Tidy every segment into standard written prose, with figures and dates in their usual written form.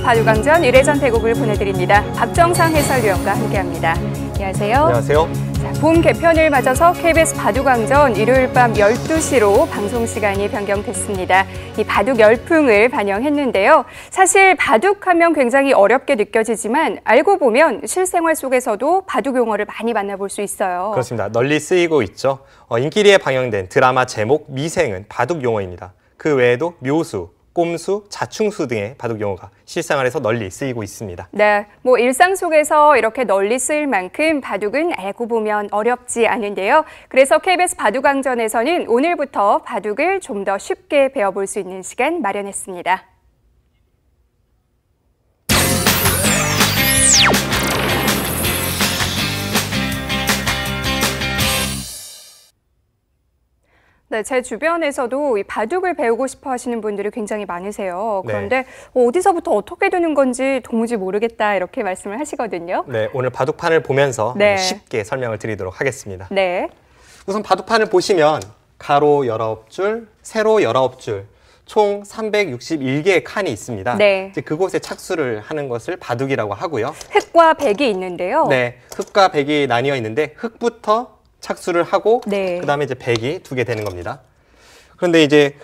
바둑왕전 1회전 대국을 보내드립니다. 박정상 해설위원과 함께합니다. 안녕하세요. 안녕하세요. 봄 개편을 맞아서 KBS 바둑왕전 일요일 밤 12시로 방송 시간이 변경됐습니다. 이 바둑 열풍을 반영했는데요. 사실 바둑하면 굉장히 어렵게 느껴지지만 알고 보면 실생활 속에서도 바둑 용어를 많이 만나볼 수 있어요. 그렇습니다. 널리 쓰이고 있죠. 인기리에 방영된 드라마 제목 미생은 바둑 용어입니다. 그 외에도 묘수, 꼼수, 자충수 등의 바둑 용어가 실생활에서 널리 쓰이고 있습니다. 네, 일상 속에서 이렇게 널리 쓰일 만큼 바둑은 알고 보면 어렵지 않은데요. 그래서 KBS 바둑왕전에서는 오늘부터 바둑을 좀 더 쉽게 배워볼 수 있는 시간 마련했습니다. 네, 제 주변에서도 이 바둑을 배우고 싶어 하시는 분들이 굉장히 많으세요. 그런데 어디서부터 어떻게 되는 건지 도무지 모르겠다 이렇게 말씀을 하시거든요. 네, 오늘 바둑판을 보면서 쉽게 설명을 드리도록 하겠습니다. 네. 우선 바둑판을 보시면 가로 19줄, 세로 19줄, 총 361개의 칸이 있습니다. 네. 이제 그곳에 착수를 하는 것을 바둑이라고 하고요. 흑과 백이 있는데요. 네, 흑과 백이 나뉘어 있는데 흑부터 착수를 하고 그다음에 이제 백이 두 개 되는 겁니다. 그런데 이제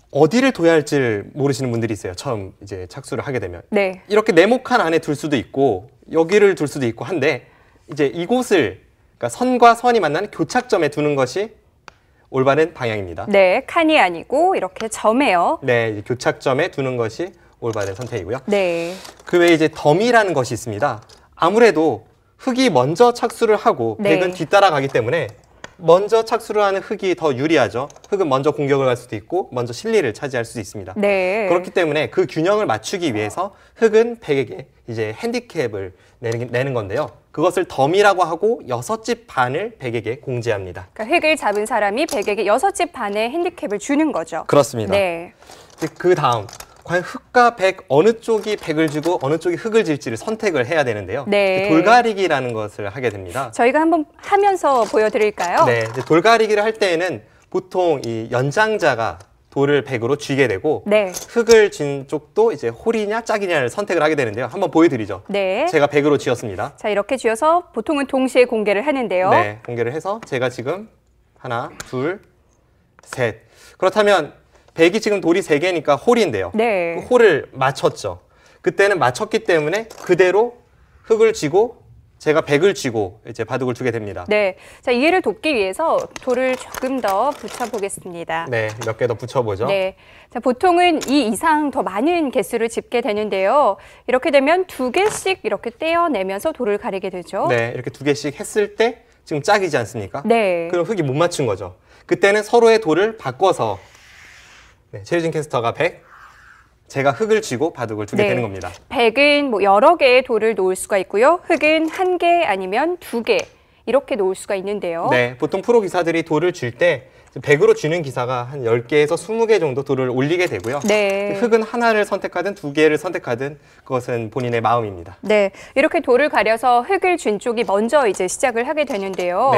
어디를 둬야 할지 모르시는 분들이 있어요. 처음 이제 착수를 하게 되면. 이렇게 네모칸 안에 둘 수도 있고 여기를 둘 수도 있고 한데 이제 이곳을 그러니까 선과 선이 만나는 교착점에 두는 것이 올바른 방향입니다. 네, 칸이 아니고 이렇게 점에요. 네, 이제 교착점에 두는 것이 올바른 선택이고요. 네. 그 외에 이제 덤이라는 것이 있습니다. 아무래도 흑이 먼저 착수를 하고 백은 뒤따라가기 때문에 먼저 착수를 하는 흑이 더 유리하죠. 흑은 먼저 공격을 할 수도 있고 먼저 실리를 차지할 수도 있습니다. 그렇기 때문에 그 균형을 맞추기 위해서 흑은 백에게 이제 핸디캡을 내는 건데요. 그것을 덤이라고 하고 6집 반을 백에게 공지합니다. 그러니까 흑을 잡은 사람이 백에게 6집 반의 핸디캡을 주는 거죠. 그렇습니다. 그 다음 과연 흑과 백 어느 쪽이 백을 주고 어느 쪽이 흑을 질지를 선택을 해야 되는데요. 돌가리기라는 것을 하게 됩니다. 저희가 한번 하면서 보여드릴까요? 네, 이제 돌가리기를 할 때에는 보통 이 연장자가 돌을 백으로 쥐게 되고 흑을 쥔 쪽도 이제 홀이냐 짝이냐를 선택을 하게 되는데요. 한번 보여드리죠. 제가 백으로 쥐었습니다. 자, 이렇게 쥐어서 보통은 동시에 공개를 하는데요. 네, 공개를 해서 제가 지금 하나, 둘, 셋. 그렇다면 백이 지금 돌이 3개니까 홀인데요. 그 홀을 맞췄죠. 그때는 맞췄기 때문에 그대로 흑을 쥐고 제가 백을 쥐고 이제 바둑을 두게 됩니다. 자, 이해를 돕기 위해서 돌을 조금 더 붙여보겠습니다. 네, 몇 개 더 붙여보죠. 자, 보통은 2 이상 더 많은 개수를 짚게 되는데요. 이렇게 되면 2개씩 이렇게 떼어내면서 돌을 가리게 되죠. 네, 이렇게 2개씩 했을 때 지금 짝이지 않습니까? 그럼 흑이 못 맞춘 거죠. 그때는 서로의 돌을 바꿔서 최유진 캐스터가 백, 제가 흑을 쥐고 바둑을 두게 되는 겁니다. 백은 여러 개의 돌을 놓을 수가 있고요. 흑은 1개 아니면 2개 이렇게 놓을 수가 있는데요. 네, 보통 프로 기사들이 돌을 쥘 때 백으로 쥐는 기사가 한 10개에서 20개 정도 돌을 올리게 되고요. 흑은 하나를 선택하든 2개를 선택하든 그것은 본인의 마음입니다. 이렇게 돌을 가려서 흑을 쥔 쪽이 먼저 이제 시작을 하게 되는데요.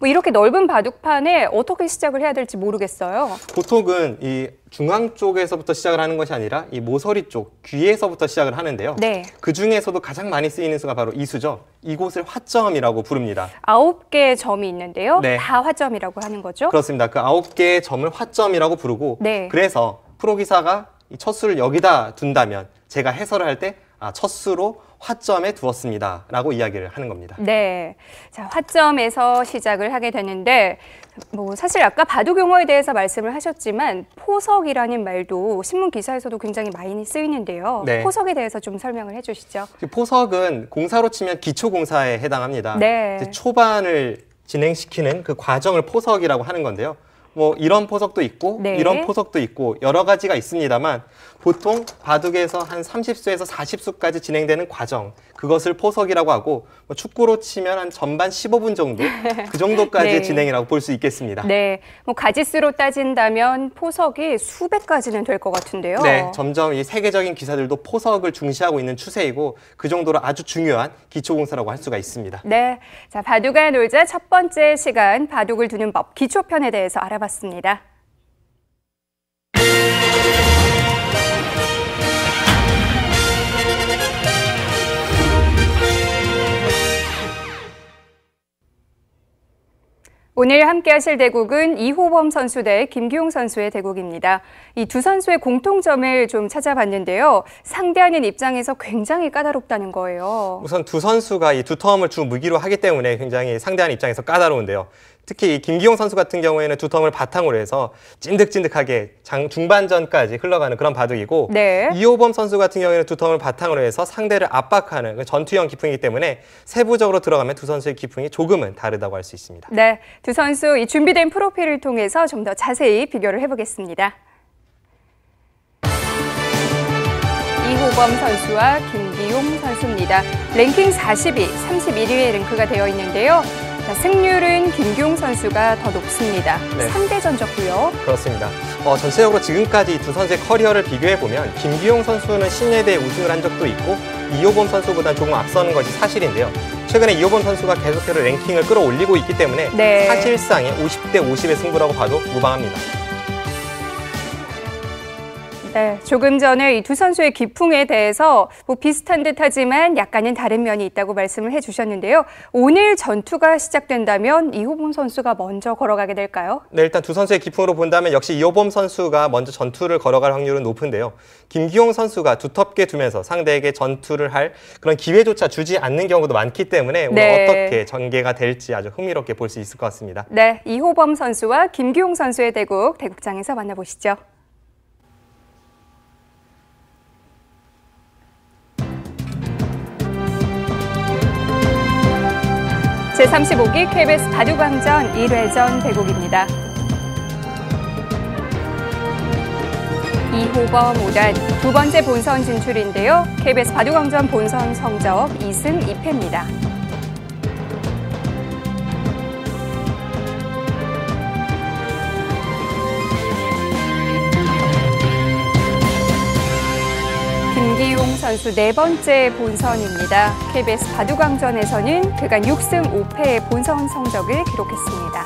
이렇게 넓은 바둑판에 어떻게 시작을 해야 될지 모르겠어요. 보통은 이 중앙 쪽에서부터 시작을 하는 것이 아니라 이 모서리 쪽, 귀에서부터 시작을 하는데요. 그 중에서도 가장 많이 쓰이는 수가 바로 이 수죠. 이곳을 화점이라고 부릅니다. 9개의 점이 있는데요. 다 화점이라고 하는 거죠? 그렇습니다. 그 9개의 점을 화점이라고 부르고 그래서 프로기사가 이 첫 수를 여기다 둔다면 제가 해설을 할 때 첫 수로 화점에 두었습니다 라고 이야기를 하는 겁니다. 자, 화점에서 시작을 하게 되는데 사실 아까 바둑 용어에 대해서 말씀을 하셨지만 포석이라는 말도 신문 기사에서도 굉장히 많이 쓰이는데요. 포석에 대해서 좀 설명을 해주시죠. 포석은 공사로 치면 기초공사에 해당합니다. 이제 초반을 진행시키는 그 과정을 포석이라고 하는 건데요. 이런 포석도 있고 이런 포석도 있고 여러 가지가 있습니다만 보통 바둑에서 한 30수에서 40수까지 진행되는 과정 그것을 포석이라고 하고 축구로 치면 한 전반 15분 정도 그 정도까지의 진행이라고 볼 수 있겠습니다. 가지수로 따진다면 포석이 수백 가지는 될 것 같은데요. 점점 이 세계적인 기사들도 포석을 중시하고 있는 추세이고 그 정도로 아주 중요한 기초공사라고 할 수가 있습니다. 자, 바둑아 놀자 첫 번째 시간 바둑을 두는 법 기초편에 대해서 알아봤습니다. 오늘 함께 하실 대국은 이호범 선수 대 김기용 선수의 대국입니다. 이 두 선수의 공통점을 좀 찾아봤는데요. 상대하는 입장에서 굉장히 까다롭다는 거예요. 우선 두 선수가 이 두텀을 주 무기로 하기 때문에 굉장히 상대하는 입장에서 까다로운데요. 특히 이 김기용 선수 같은 경우에는 두텀을 바탕으로 해서 찐득찐득하게 중반전까지 흘러가는 그런 바둑이고 네. 이호범 선수 같은 경우에는 두텀을 바탕으로 해서 상대를 압박하는 전투형 기풍이기 때문에 세부적으로 들어가면 두 선수의 기풍이 조금은 다르다고 할 수 있습니다. 네, 두 선수 이 준비된 프로필을 통해서 좀 더 자세히 비교를 해보겠습니다. 이호범 선수와 김기용 선수입니다. 랭킹 40위, 31위에 랭크가 되어 있는데요. 자, 승률은 김기용 선수가 더 높습니다. 네. 3대 전적고요. 그렇습니다. 전체적으로 지금까지 두 선수의 커리어를 비교해보면 김기용 선수는 신예대 우승을 한 적도 있고 이호범 선수보다 조금 앞서는 것이 사실인데요. 최근에 이호범 선수가 계속해서 랭킹을 끌어올리고 있기 때문에 네. 사실상의 50대 50의 승부라고 봐도 무방합니다. 네, 조금 전에 이 두 선수의 기풍에 대해서 비슷한 듯하지만 약간은 다른 면이 있다고 말씀을 해주셨는데요. 오늘 전투가 시작된다면 이호범 선수가 먼저 걸어가게 될까요? 네, 일단 두 선수의 기풍으로 본다면 역시 이호범 선수가 먼저 전투를 걸어갈 확률은 높은데요. 김기용 선수가 두텁게 두면서 상대에게 전투를 할 그런 기회조차 주지 않는 경우도 많기 때문에 오늘 네. 어떻게 전개가 될지 아주 흥미롭게 볼 수 있을 것 같습니다. 네, 이호범 선수와 김기용 선수의 대국, 대국장에서 만나보시죠. 제35기 KBS 바둑왕전 1회전 대국입니다. 이호범 5단 두 번째 본선 진출인데요. KBS 바둑왕전 본선 성적 2승 2패입니다. 김기용 선수 네 번째 본선입니다. KBS 바둑왕전에서는 그간 6승 5패의 본선 성적을 기록했습니다.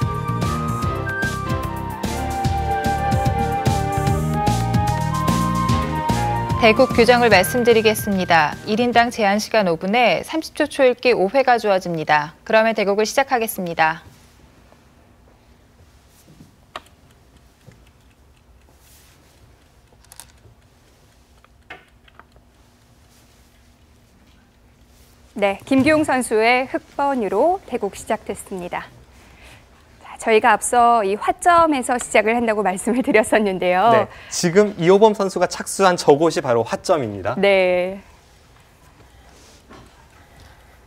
대국 규정을 말씀드리겠습니다. 1인당 제한 시간 5분에 30초 초읽기 5회가 주어집니다. 그러면 대국을 시작하겠습니다. 네, 김기용 선수의 흑번으로 대국 시작됐습니다. 자, 저희가 앞서 이 화점에서 시작을 한다고 말씀을 드렸었는데요. 네, 지금 이호범 선수가 착수한 저곳이 바로 화점입니다. 네.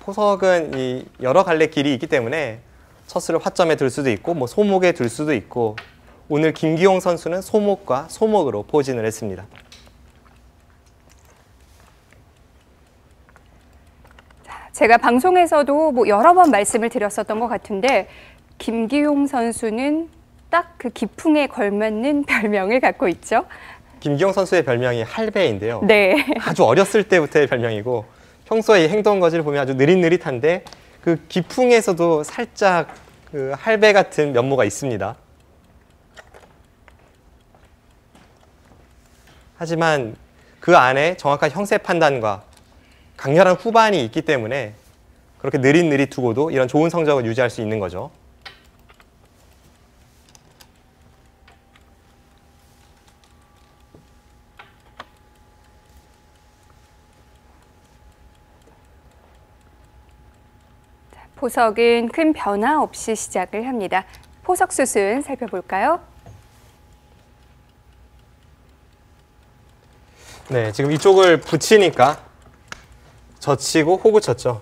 포석은 이 여러 갈래 길이 있기 때문에 첫 수를 화점에 둘 수도 있고 뭐 소목에 둘 수도 있고 오늘 김기용 선수는 소목과 소목으로 포진을 했습니다. 제가 방송에서도 여러 번 말씀을 드렸었던 것 같은데 김기용 선수는 딱 그 기풍에 걸맞는 별명을 갖고 있죠. 김기용 선수의 별명이 할배인데요. 네. 아주 어렸을 때부터의 별명이고 평소에 행동 거지를 보면 아주 느릿느릿한데 그 기풍에서도 살짝 그 할배 같은 면모가 있습니다. 하지만 그 안에 정확한 형세 판단과 강렬한 후반이 있기 때문에 그렇게 느릿느릿 두고도 이런 좋은 성적을 유지할 수 있는 거죠. 포석은 큰 변화 없이 시작을 합니다. 포석 수순 살펴볼까요? 네, 지금 이쪽을 붙이니까 젖히고 호구 쳤죠.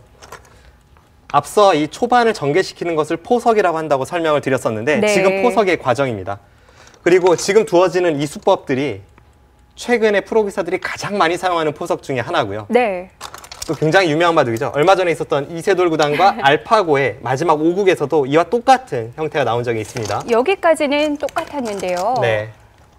앞서 이 초반을 전개시키는 것을 포석이라고 한다고 설명을 드렸었는데 네. 지금 포석의 과정입니다. 그리고 지금 두어지는 이 수법들이 최근에 프로기사들이 가장 많이 사용하는 포석 중에 하나고요. 네. 또 굉장히 유명한 바둑이죠. 얼마 전에 있었던 이세돌 구단과 알파고의 마지막 5국에서도 이와 똑같은 형태가 나온 적이 있습니다. 여기까지는 똑같았는데요. 네,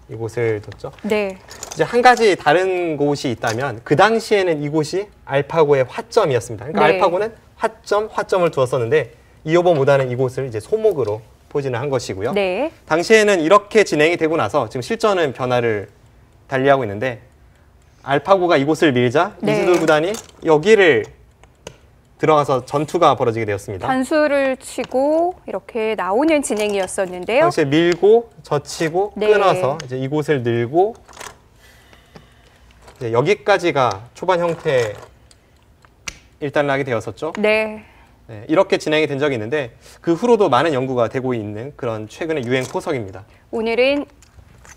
이곳을 뒀죠. 네. 이제 한 가지 다른 곳이 있다면 그 당시에는 이곳이 알파고의 화점이었습니다. 그러니까 네. 알파고는 화점을 두었었는데 이호범 5단은 이곳을 이제 소목으로 포진을 한 것이고요. 네. 당시에는 이렇게 진행이 되고 나서 지금 실전은 변화를 달리하고 있는데 알파고가 이곳을 밀자 네. 이세돌 구단이 여기를 들어가서 전투가 벌어지게 되었습니다. 단수를 치고 이렇게 나오는 진행이었었는데요. 당시에 밀고 젖히고 네. 끊어서 이제 이곳을 늘고 이제 여기까지가 초반 형태 일단락이 되었었죠. 네. 네, 이렇게 진행이 된 적이 있는데 그 후로도 많은 연구가 되고 있는 그런 최근의 유행 포석입니다. 오늘은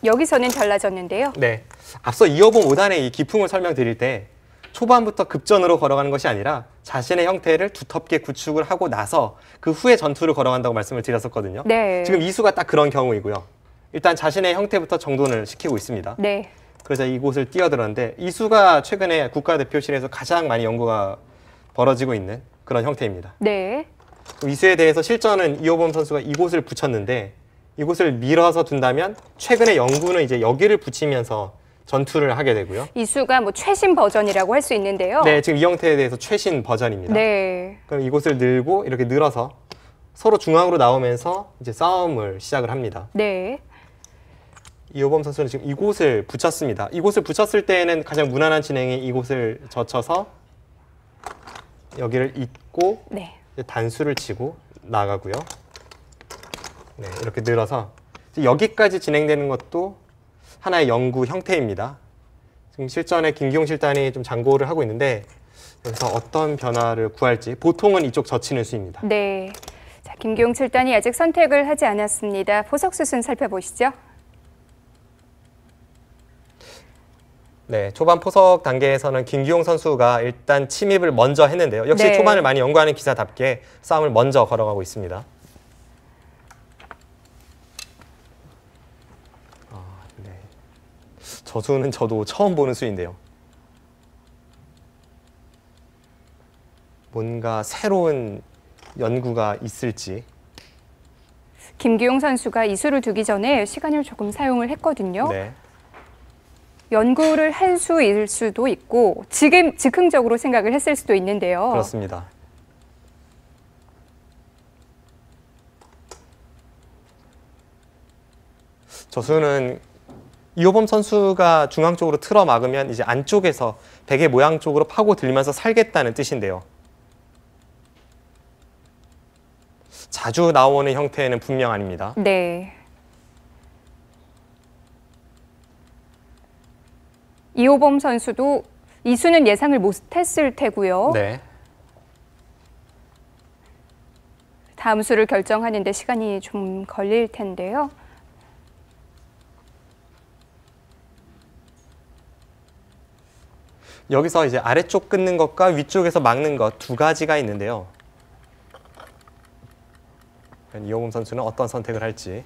여기서는 달라졌는데요. 네, 앞서 이어본 5단의 이 기풍을 설명드릴 때 초반부터 급전으로 걸어가는 것이 아니라 자신의 형태를 두텁게 구축을 하고 나서 그 후에 전투를 걸어간다고 말씀을 드렸었거든요. 네. 지금 이수가 딱 그런 경우이고요. 일단 자신의 형태부터 정돈을 시키고 있습니다. 네. 그래서 이곳을 뛰어들었는데 이수가 최근에 국가대표실에서 가장 많이 연구가 벌어지고 있는 그런 형태입니다. 네. 이수에 대해서 실전은 이호범 선수가 이곳을 붙였는데 이곳을 밀어서 둔다면 최근의 연구는 이제 여기를 붙이면서 전투를 하게 되고요. 이수가 뭐 최신 버전이라고 할 수 있는데요. 네, 지금 이 형태에 대해서 최신 버전입니다. 네. 그럼 이곳을 늘고 이렇게 늘어서 서로 중앙으로 나오면서 이제 싸움을 시작을 합니다. 네. 이호범 선수는 지금 이곳을 붙였습니다. 이곳을 붙였을 때에는 가장 무난한 진행이 이곳을 젖혀서 여기를 잇고 네. 이제 단수를 치고 나가고요. 네, 이렇게 늘어서 여기까지 진행되는 것도 하나의 연구 형태입니다. 지금 실전에 김기용 실단이 좀 장고를 하고 있는데 여기서 어떤 변화를 구할지 보통은 이쪽 젖히는 수입니다. 네. 자, 김기용 7단이 아직 선택을 하지 않았습니다. 포석 수순 살펴보시죠. 네, 초반 포석 단계에서는 김기용 선수가 일단 침입을 먼저 했는데요. 역시 네. 초반을 많이 연구하는 기사답게 싸움을 먼저 걸어가고 있습니다. 네. 저 수는 저도 처음 보는 수인데요. 뭔가 새로운 연구가 있을지. 김기용 선수가 이수를 두기 전에 시간을 조금 사용을 했거든요. 네. 연구를 할 수일 수도 있고 지금 즉흥적으로 생각을 했을 수도 있는데요. 그렇습니다. 저수는 이호범 선수가 중앙 쪽으로 틀어 막으면 이제 안쪽에서 베개 모양 쪽으로 파고 들면서 살겠다는 뜻인데요. 자주 나오는 형태는 분명 아닙니다. 네. 이호범 선수도 이수는 예상을 못했을 테고요. 네. 다음 수를 결정하는 데 시간이 좀 걸릴 텐데요. 여기서 이제 아래쪽 끊는 것과 위쪽에서 막는 것 두 가지가 있는데요. 이호범 선수는 어떤 선택을 할지.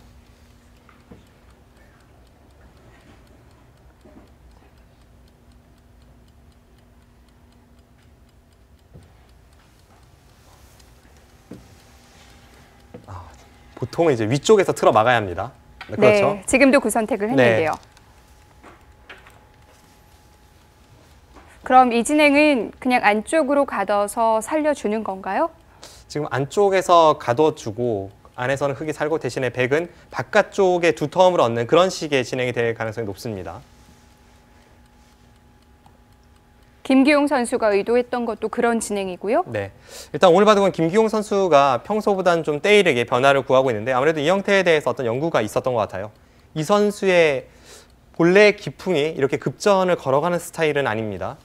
보통은 이제 위쪽에서 틀어 막아야 합니다. 네, 그렇죠. 네, 지금도 그 선택을 했는데요. 네. 그럼 이 진행은 그냥 안쪽으로 가둬서 살려주는 건가요? 지금 안쪽에서 가둬주고 안에서는 흙이 살고 대신에 백은 바깥쪽에 두터움을 얻는 그런 식의 진행이 될 가능성이 높습니다. 김기용 선수가 의도했던 것도 그런 진행이고요. 네, 일단 오늘 바둑은 김기용 선수가 평소보다는 좀 때이르게 변화를 구하고 있는데 아무래도 이 형태에 대해서 어떤 연구가 있었던 것 같아요. 이 선수의 본래 기풍이 이렇게 급전을 걸어가는 스타일은 아닙니다.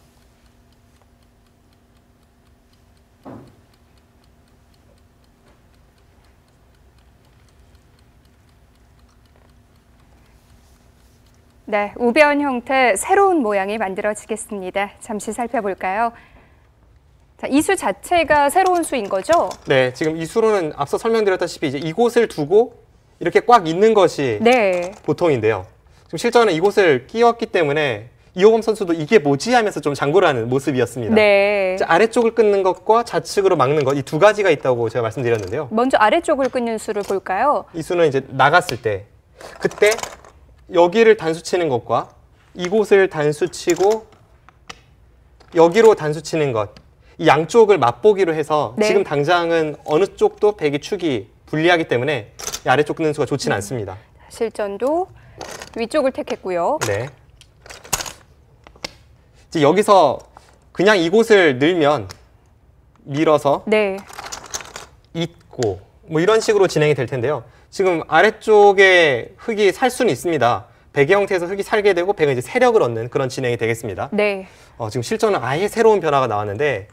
네, 우변 형태 새로운 모양이 만들어지겠습니다. 잠시 살펴볼까요? 자, 이 수 자체가 새로운 수인 거죠? 네, 지금 이 수로는 앞서 설명드렸다시피 이제 이곳을 두고 이렇게 꽉 있는 것이 네. 보통인데요. 지금 실전은 이곳을 끼웠기 때문에 이호범 선수도 이게 뭐지 하면서 좀 장구를 하는 모습이었습니다. 네. 이제 아래쪽을 끊는 것과 좌측으로 막는 것 이 두 가지가 있다고 제가 말씀드렸는데요. 먼저 아래쪽을 끊는 수를 볼까요? 이 수는 이제 나갔을 때 그때 여기를 단수 치는 것과 이곳을 단수 치고 여기로 단수 치는 것 이 양쪽을 맛보기로 해서 네. 지금 당장은 어느 쪽도 백이 축이 불리하기 때문에 이 아래쪽 끊는 수가 좋지는 않습니다. 실전도 위쪽을 택했고요. 네. 이제 여기서 그냥 이곳을 늘면 밀어서 네. 잇고 뭐 이런 식으로 진행이 될 텐데요. 지금 아래쪽에 흙이 살 수는 있습니다. 베개 형태에서 흙이 살게 되고 배가 이제 세력을 얻는 그런 진행이 되겠습니다. 네. 지금 실전은 아예 새로운 변화가 나왔는데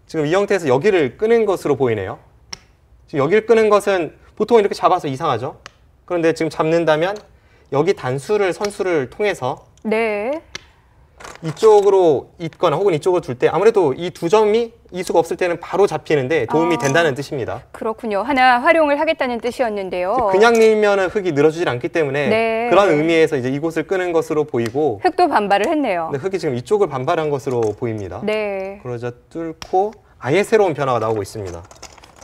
지금 이 형태에서 여기를 끄는 것으로 보이네요. 지금 여기를 끄는 것은 보통 이렇게 잡아서 이상하죠. 그런데 지금 잡는다면 여기 단수를 선수를 통해서 네. 이쪽으로 있거나 혹은 이쪽으로 둘 때 아무래도 이 두 점이 이수가 없을 때는 바로 잡히는데 도움이 된다는 뜻입니다. 그렇군요. 하나 활용을 하겠다는 뜻이었는데요. 그냥 밀면은 흙이 늘어지질 않기 때문에 네. 그런 의미에서 이제 이곳을 끄는 것으로 보이고 흙도 반발을 했네요. 근데 흙이 지금 이쪽을 반발한 것으로 보입니다. 네. 그러자 뚫고 아예 새로운 변화가 나오고 있습니다.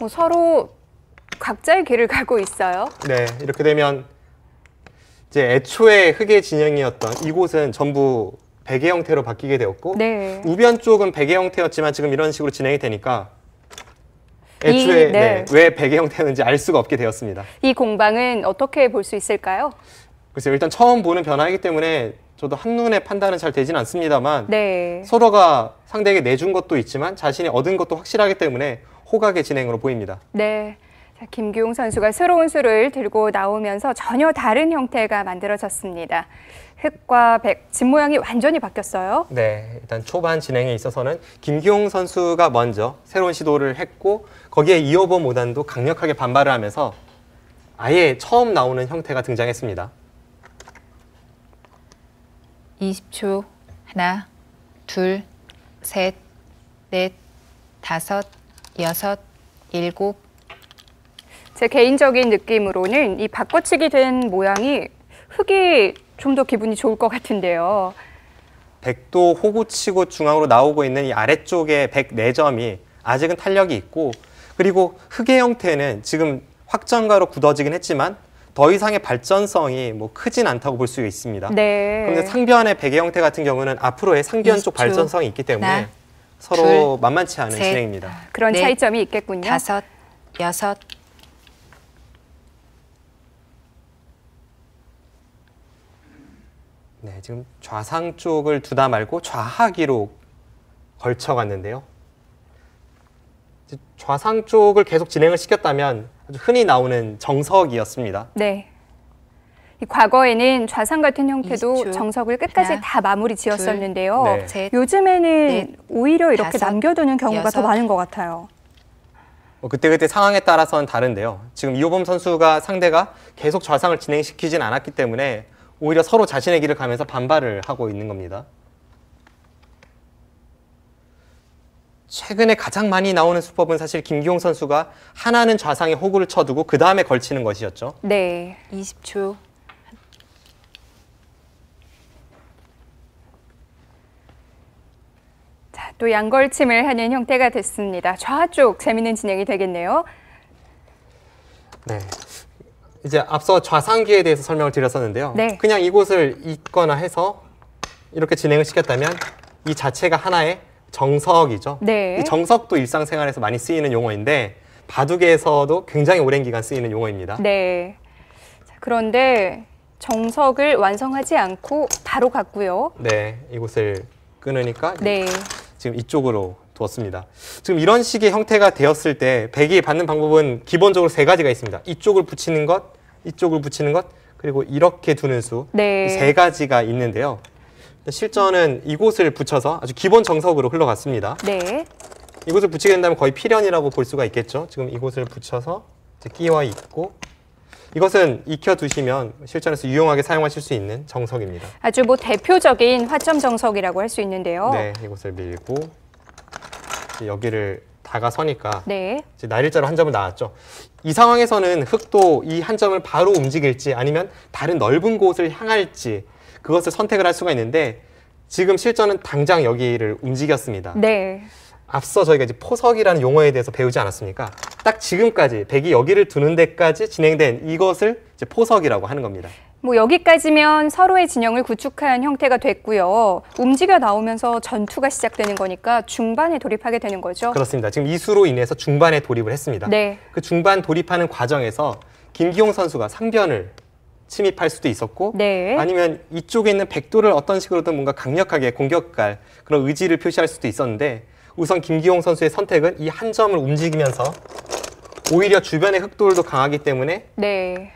뭐 서로 각자의 길을 가고 있어요. 네, 이렇게 되면 이제 애초에 흙의 진영이었던 이곳은 전부 베개 형태로 바뀌게 되었고 네. 우변 쪽은 베개 형태였지만 지금 이런 식으로 진행이 되니까 애초에 왜 베개 형태였는지 알 수가 없게 되었습니다. 이 공방은 어떻게 볼 수 있을까요? 글쎄요, 일단 처음 보는 변화이기 때문에 저도 한눈에 판단은 잘 되진 않습니다만 네. 서로가 상대에게 내준 것도 있지만 자신이 얻은 것도 확실하기 때문에 호각의 진행으로 보입니다. 네. 자, 김규용 선수가 새로운 수를 들고 나오면서 전혀 다른 형태가 만들어졌습니다. 흙과 백, 집 모양이 완전히 바뀌었어요. 네, 일단 초반 진행에 있어서는 김기용 선수가 먼저 새로운 시도를 했고 거기에 이어본 모단도 강력하게 반발을 하면서 아예 처음 나오는 형태가 등장했습니다. 20초. 하나, 둘, 셋, 넷, 다섯, 여섯, 일곱. 제 개인적인 느낌으로는 이 바꿔치기 된 모양이 흙이 좀 더 기분이 좋을 것 같은데요. 백도 호구치고 중앙으로 나오고 있는 이 아래쪽에 104점이 아직은 탄력이 있고 그리고 흙의 형태는 지금 확정가로 굳어지긴 했지만 더 이상의 발전성이 뭐 크진 않다고 볼 수 있습니다. 네. 그런데 상변의 베개 형태 같은 경우는 앞으로의 상변 쪽 20초. 발전성이 있기 때문에 하나, 서로 둘, 만만치 않은 셋. 진행입니다. 그런 넷, 차이점이 있겠군요. 다섯, 여섯. 네, 지금 좌상 쪽을 두다 말고 좌하기로 걸쳐갔는데요. 좌상 쪽을 계속 진행을 시켰다면 아주 흔히 나오는 정석이었습니다. 네. 이 과거에는 좌상 같은 형태도 20초. 정석을 끝까지 하나, 다 마무리 지었었는데요. 네. 셋, 요즘에는 넷, 오히려 이렇게 다섯, 남겨두는 경우가 더 여섯. 많은 것 같아요. 그때그때 상황에 따라서는 다른데요. 지금 이호범 선수가 상대가 계속 좌상을 진행시키진 않았기 때문에 오히려 서로 자신의 길을 가면서 반발을 하고 있는 겁니다. 최근에 가장 많이 나오는 수법은 사실 김기용 선수가 하나는 좌상에 호구를 쳐두고 그 다음에 걸치는 것이었죠. 네. 20초. 자, 또 양걸침을 하는 형태가 됐습니다. 좌쪽 재미있는 진행이 되겠네요. 네. 이제 앞서 좌상기에 대해서 설명을 드렸었는데요. 네. 그냥 이곳을 잇거나 해서 이렇게 진행을 시켰다면 이 자체가 하나의 정석이죠. 네. 이 정석도 일상생활에서 많이 쓰이는 용어인데 바둑에서도 굉장히 오랜 기간 쓰이는 용어입니다. 네. 자, 그런데 정석을 완성하지 않고 바로 갔고요. 네, 이곳을 끊으니까 네. 지금 이쪽으로 두었습니다. 지금 이런 식의 형태가 되었을 때 백이 받는 방법은 기본적으로 세 가지가 있습니다. 이쪽을 붙이는 것, 이쪽을 붙이는 것, 그리고 이렇게 두는 수. 네. 이 세 가지가 있는데요. 실전은 이곳을 붙여서 아주 기본 정석으로 흘러갔습니다. 네. 이곳을 붙이게 된다면 거의 필연이라고 볼 수가 있겠죠. 지금 이곳을 붙여서 이제 끼워 있고 이것은 익혀두시면 실전에서 유용하게 사용하실 수 있는 정석입니다. 아주 뭐 대표적인 화점 정석이라고 할 수 있는데요. 네, 이곳을 밀고 이제 여기를 다가서니까 네. 이제 날일자로 한 점을 나왔죠. 이 상황에서는 흙도 이 한 점을 바로 움직일지 아니면 다른 넓은 곳을 향할지 그것을 선택을 할 수가 있는데 지금 실전은 당장 여기를 움직였습니다. 네. 앞서 저희가 이제 포석이라는 용어에 대해서 배우지 않았습니까? 딱 지금까지 백이 여기를 두는 데까지 진행된 이것을 이제 포석이라고 하는 겁니다. 뭐 여기까지면 서로의 진영을 구축한 형태가 됐고요. 움직여 나오면서 전투가 시작되는 거니까 중반에 돌입하게 되는 거죠. 그렇습니다. 지금 이 수로 인해서 중반에 돌입을 했습니다. 네. 그 중반 돌입하는 과정에서 김기용 선수가 상변을 침입할 수도 있었고 네. 아니면 이쪽에 있는 백도를 어떤 식으로든 뭔가 강력하게 공격할 그런 의지를 표시할 수도 있었는데 우선 김기용 선수의 선택은 이 한 점을 움직이면서 오히려 주변의 흑돌도 강하기 때문에 네.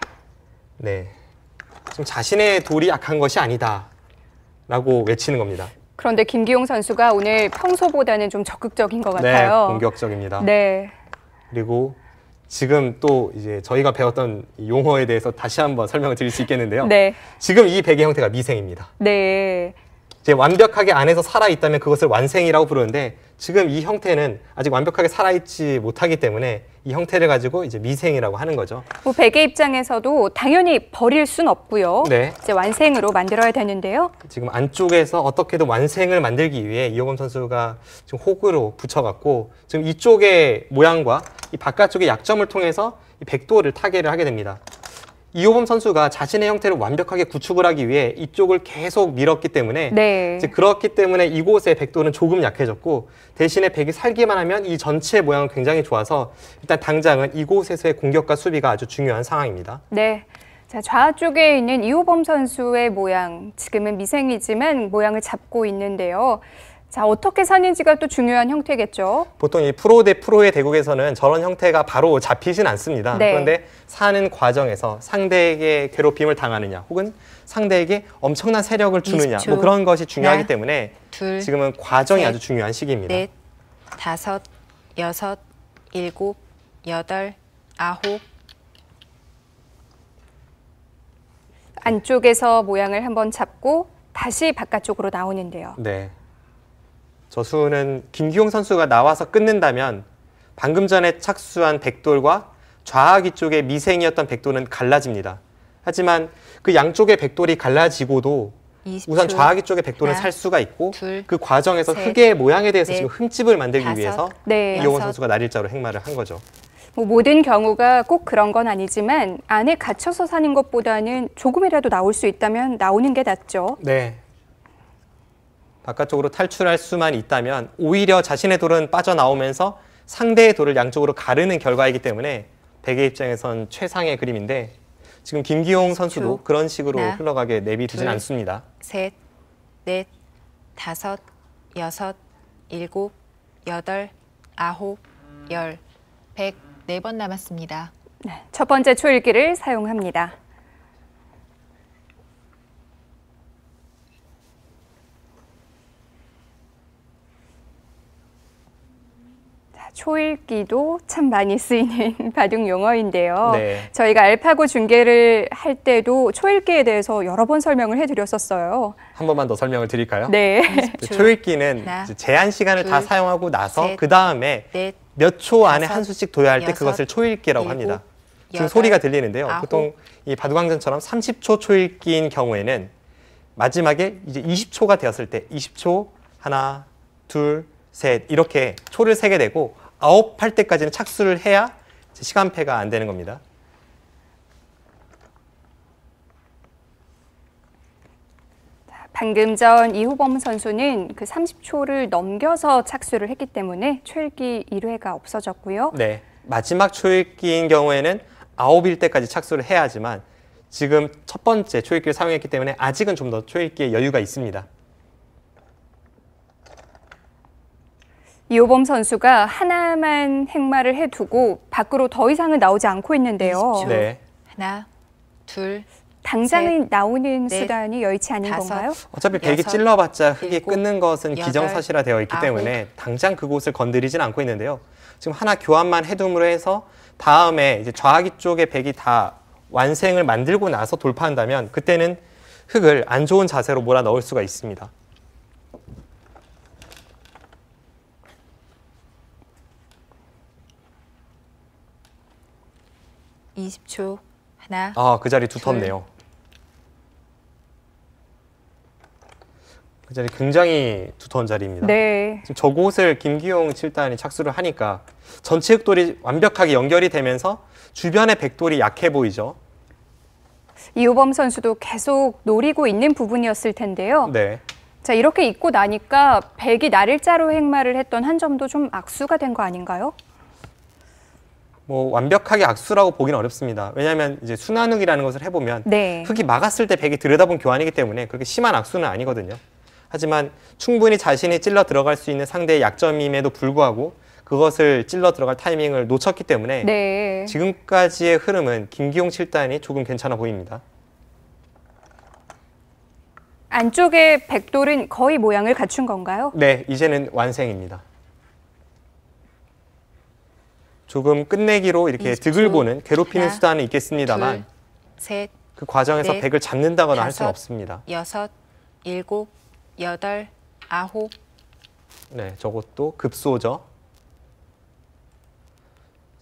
지금 자신의 돌이 약한 것이 아니다라고 외치는 겁니다. 그런데 김기용 선수가 오늘 평소보다는 좀 적극적인 것 네, 같아요. 공격적입니다. 네. 그리고 지금 또 이제 저희가 배웠던 이 용어에 대해서 다시 한번 설명을 드릴 수 있겠는데요. 네. 지금 이 베개 형태가 미생입니다. 네. 이제 완벽하게 안에서 살아있다면 그것을 완생이라고 부르는데 지금 이 형태는 아직 완벽하게 살아있지 못하기 때문에 이 형태를 가지고 이제 미생이라고 하는 거죠. 뭐 베개 입장에서도 당연히 버릴 순 없고요. 네. 이제 완생으로 만들어야 되는데요. 지금 안쪽에서 어떻게든 완생을 만들기 위해 이호범 선수가 지금 호구로 붙여갖고 지금 이쪽의 모양과 이 바깥쪽의 약점을 통해서 이 백도를 타개를 하게 됩니다. 이호범 선수가 자신의 형태를 완벽하게 구축을 하기 위해 이쪽을 계속 밀었기 때문에 네. 이제 그렇기 때문에 이곳의 백도는 조금 약해졌고 대신에 백이 살기만 하면 이 전체 모양은 굉장히 좋아서 일단 당장은 이곳에서의 공격과 수비가 아주 중요한 상황입니다. 네. 자, 좌쪽에 있는 이호범 선수의 모양, 지금은 미생이지만 모양을 잡고 있는데요. 자, 어떻게 사는지가 또 중요한 형태겠죠. 보통 이 프로 대 프로의 대국에서는 저런 형태가 바로 잡히진 않습니다. 네. 그런데 사는 과정에서 상대에게 괴롭힘을 당하느냐 혹은 상대에게 엄청난 세력을 주느냐 20초. 뭐 그런 것이 중요하기 하나, 때문에 둘, 지금은 과정이 셋, 아주 중요한 시기입니다. 넷, 다섯, 여섯, 일곱, 여덟, 아홉. 안쪽에서 모양을 한번 잡고 다시 바깥쪽으로 나오는데요. 네. 저 수는 김기용 선수가 나와서 끊는다면 방금 전에 착수한 백돌과 좌하기 쪽의 미생이었던 백돌은 갈라집니다. 하지만 그 양쪽의 백돌이 갈라지고도 20초. 우선 좌하기 쪽의 백돌은 하나, 살 수가 있고 둘, 그 과정에서 셋, 흙의 모양에 대해서 넷, 지금 흠집을 만들기 다섯, 위해서 네. 이호원 여섯. 선수가 날일자로 행마를 한 거죠. 뭐 모든 경우가 꼭 그런 건 아니지만 안에 갇혀서 사는 것보다는 조금이라도 나올 수 있다면 나오는 게 낫죠. 네. 바깥쪽으로 탈출할 수만 있다면 오히려 자신의 돌은 빠져나오면서 상대의 돌을 양쪽으로 가르는 결과이기 때문에 백의 입장에선 최상의 그림인데 지금 김기용 선수도 초. 그런 식으로 하나, 흘러가게 내비두진 둘, 않습니다. 셋, 넷, 다섯, 여섯, 일곱, 여덟, 아홉, 열, 104번 남았습니다. 네, 첫 번째 초읽기를 사용합니다. 초읽기도 참 많이 쓰이는 바둑 용어인데요. 네. 저희가 알파고 중계를 할 때도 초읽기에 대해서 여러 번 설명을 해드렸었어요. 한 번만 더 설명을 드릴까요? 네. 초읽기는 하나, 이제 제한 시간을 다 둘, 사용하고 나서 셋, 그 다음에 넷, 몇 초 안에 다섯, 한 수씩 둬야 할 때 여섯, 그것을 초읽기라고 일곱, 합니다. 지금 여덟, 소리가 들리는데요. 아홉. 보통 이 바둑왕전처럼 30초 초읽기인 경우에는 마지막에 이제 20초가 되었을 때 20초 하나, 둘, 셋 이렇게 초를 세게 되고 아홉 할 때까지는 착수를 해야 시간패가 안 되는 겁니다. 방금 전 이호범 선수는 그 30초를 넘겨서 착수를 했기 때문에 초읽기 1회가 없어졌고요. 네, 마지막 초읽기인 경우에는 9일 때까지 착수를 해야 하지만 지금 첫 번째 초읽기를 사용했기 때문에 아직은 좀 더 초읽기에 여유가 있습니다. 이호범 선수가 하나만 행마를 해두고 밖으로 더 이상은 나오지 않고 있는데요. 20초. 네. 하나, 둘, 당장은 나오는 넷, 수단이 여의치 않은 다섯, 건가요? 어차피 백이 여섯, 찔러봤자 흙이 일곱, 끊는 것은 여덟, 기정사실화되어 있기 때문에 당장 그곳을 건드리진 않고 있는데요. 지금 하나 교환만 해둠으로 해서 다음에 이제 좌하기 쪽의 백이 다 완생을 만들고 나서 돌파한다면 그때는 흙을 안 좋은 자세로 몰아 넣을 수가 있습니다. 이십 초 하나, 그 자리 두텁네요. 그 자리 굉장히 두터운 자리입니다. 네. 지금 저곳을 김기용 7단이 착수를 하니까 전체 흑돌이 완벽하게 연결이 되면서 주변의 백돌이 약해 보이죠. 이호범 선수도 계속 노리고 있는 부분이었을 텐데요. 네. 자, 이렇게 있고 나니까 백이 날일자로 행마를 했던 한 점도 좀 악수가 된 거 아닌가요? 뭐 완벽하게 악수라고 보기는 어렵습니다. 왜냐하면 이제 순환흙이라는 것을 해보면 네. 흙이 막았을 때 백이 들여다본 교환이기 때문에 그렇게 심한 악수는 아니거든요. 하지만 충분히 자신이 찔러 들어갈 수 있는 상대의 약점임에도 불구하고 그것을 찔러 들어갈 타이밍을 놓쳤기 때문에 네. 지금까지의 흐름은 김기용 7단이 조금 괜찮아 보입니다. 안쪽의 백돌은 거의 모양을 갖춘 건가요? 네, 이제는 완성입니다. 조금 끝내기로 이렇게 20초. 득을 보는 괴롭히는 하나, 수단은 있겠습니다만 둘, 셋, 그 과정에서 넷, 백을 잡는다거나 할 수는 다섯, 없습니다. 6, 7, 8, 9. 네, 저것도 급소죠.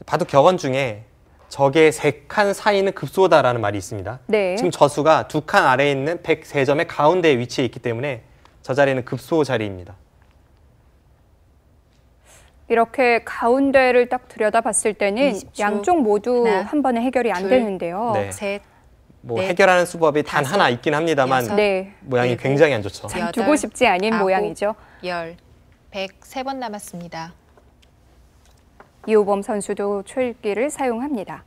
바둑 격언 중에 적의 3칸 사이는 급소다라는 말이 있습니다. 네. 지금 저 수가 2칸 아래에 있는 103점의 가운데에 위치해 있기 때문에 저 자리는 급소 자리입니다. 이렇게 가운데를 딱 들여다봤을 때는 20초. 양쪽 모두 하나, 한 번에 해결이 안 둘, 되는데요. 네. 셋, 뭐 넷, 해결하는 수법이 단 다섯, 하나 있긴 합니다만 여섯, 네. 모양이 일곱, 굉장히 안 좋죠. 참 여덟, 두고 싶지 않은 아홉, 모양이죠. 10, 103번 남았습니다. 이호범 선수도 초읽기를 사용합니다.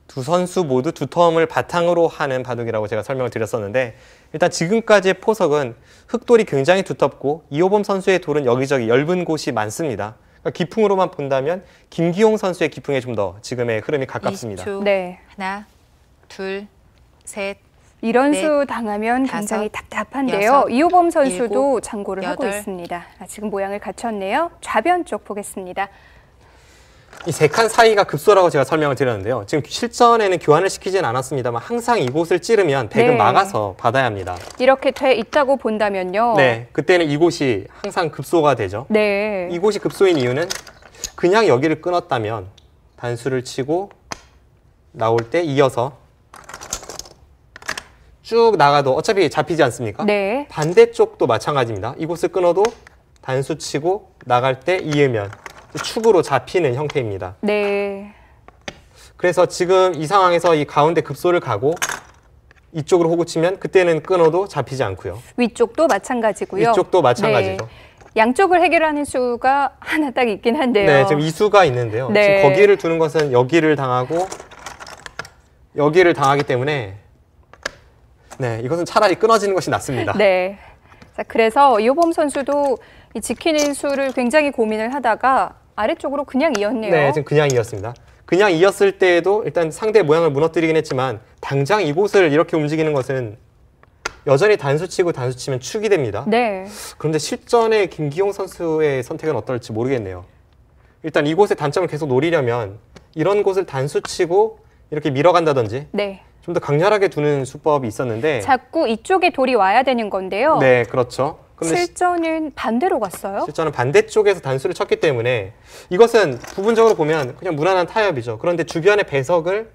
두 선수 모두 두텀을 바탕으로 하는 바둑이라고 제가 설명을 드렸었는데 일단 지금까지의 포석은 흑돌이 굉장히 두텁고 이호범 선수의 돌은 여기저기 엷은 곳이 많습니다. 그러니까 기풍으로만 본다면 김기용 선수의 기풍에 좀 더 지금의 흐름이 가깝습니다. 20초. 네. 하나, 둘, 셋, 이런 넷, 수 당하면 다섯, 굉장히 답답한데요. 여섯, 이호범 선수도 일곱, 장고를 하고 여덟. 있습니다. 지금 모양을 갖췄네요. 좌변 쪽 보겠습니다. 이 3칸 사이가 급소라고 제가 설명을 드렸는데요. 지금 실전에는 교환을 시키진 않았습니다만 항상 이곳을 찌르면 백은 네. 막아서 받아야 합니다. 이렇게 돼 있다고 본다면요. 네, 그때는 이곳이 항상 급소가 되죠. 네. 이곳이 급소인 이유는 그냥 여기를 끊었다면 단수를 치고 나올 때 이어서 쭉 나가도 어차피 잡히지 않습니까? 네. 반대쪽도 마찬가지입니다. 이곳을 끊어도 단수 치고 나갈 때 이으면 축으로 잡히는 형태입니다. 네. 그래서 지금 이 상황에서 이 가운데 급소를 가고 이쪽으로 호구 치면 그때는 끊어도 잡히지 않고요. 위쪽도 마찬가지고요. 위쪽도 마찬가지죠. 네. 양쪽을 해결하는 수가 하나 딱 있긴 한데요. 네, 지금 이 수가 있는데요. 네. 지금 거기를 두는 것은 여기를 당하고 여기를 당하기 때문에 네, 이것은 차라리 끊어지는 것이 낫습니다. 네. 자, 그래서 이호범 선수도 이 지키는 수를 굉장히 고민을 하다가 아래쪽으로 그냥 이었네요. 네, 지금 그냥 이었습니다. 그냥 이었을 때에도 일단 상대 모양을 무너뜨리긴 했지만 당장 이곳을 이렇게 움직이는 것은 여전히 단수 치고 단수 치면 축이 됩니다. 네. 그런데 실전에 김기용 선수의 선택은 어떨지 모르겠네요. 일단 이곳의 단점을 계속 노리려면 이런 곳을 단수 치고 이렇게 밀어간다든지 네. 좀 더 강렬하게 두는 수법이 있었는데 자꾸 이쪽에 돌이 와야 되는 건데요. 네, 그렇죠. 그런데 실전은 반대로 갔어요. 실전은 반대쪽에서 단수를 쳤기 때문에 이것은 부분적으로 보면 그냥 무난한 타협이죠. 그런데 주변의 배석을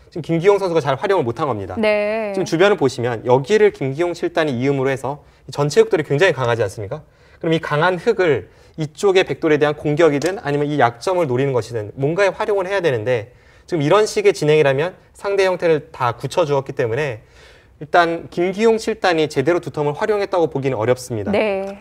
지금 김기용 선수가 잘 활용을 못한 겁니다. 네. 지금 주변을 보시면 여기를 김기용 7단이 이음으로 해서 전체 흑돌이 굉장히 강하지 않습니까? 그럼 이 강한 흑을 이쪽의 백돌에 대한 공격이든 아니면 이 약점을 노리는 것이든 뭔가에 활용을 해야 되는데 지금 이런 식의 진행이라면 상대 형태를 다 굳혀주었기 때문에 일단 김기용 7단이 제대로 두텀을 활용했다고 보기는 어렵습니다. 네.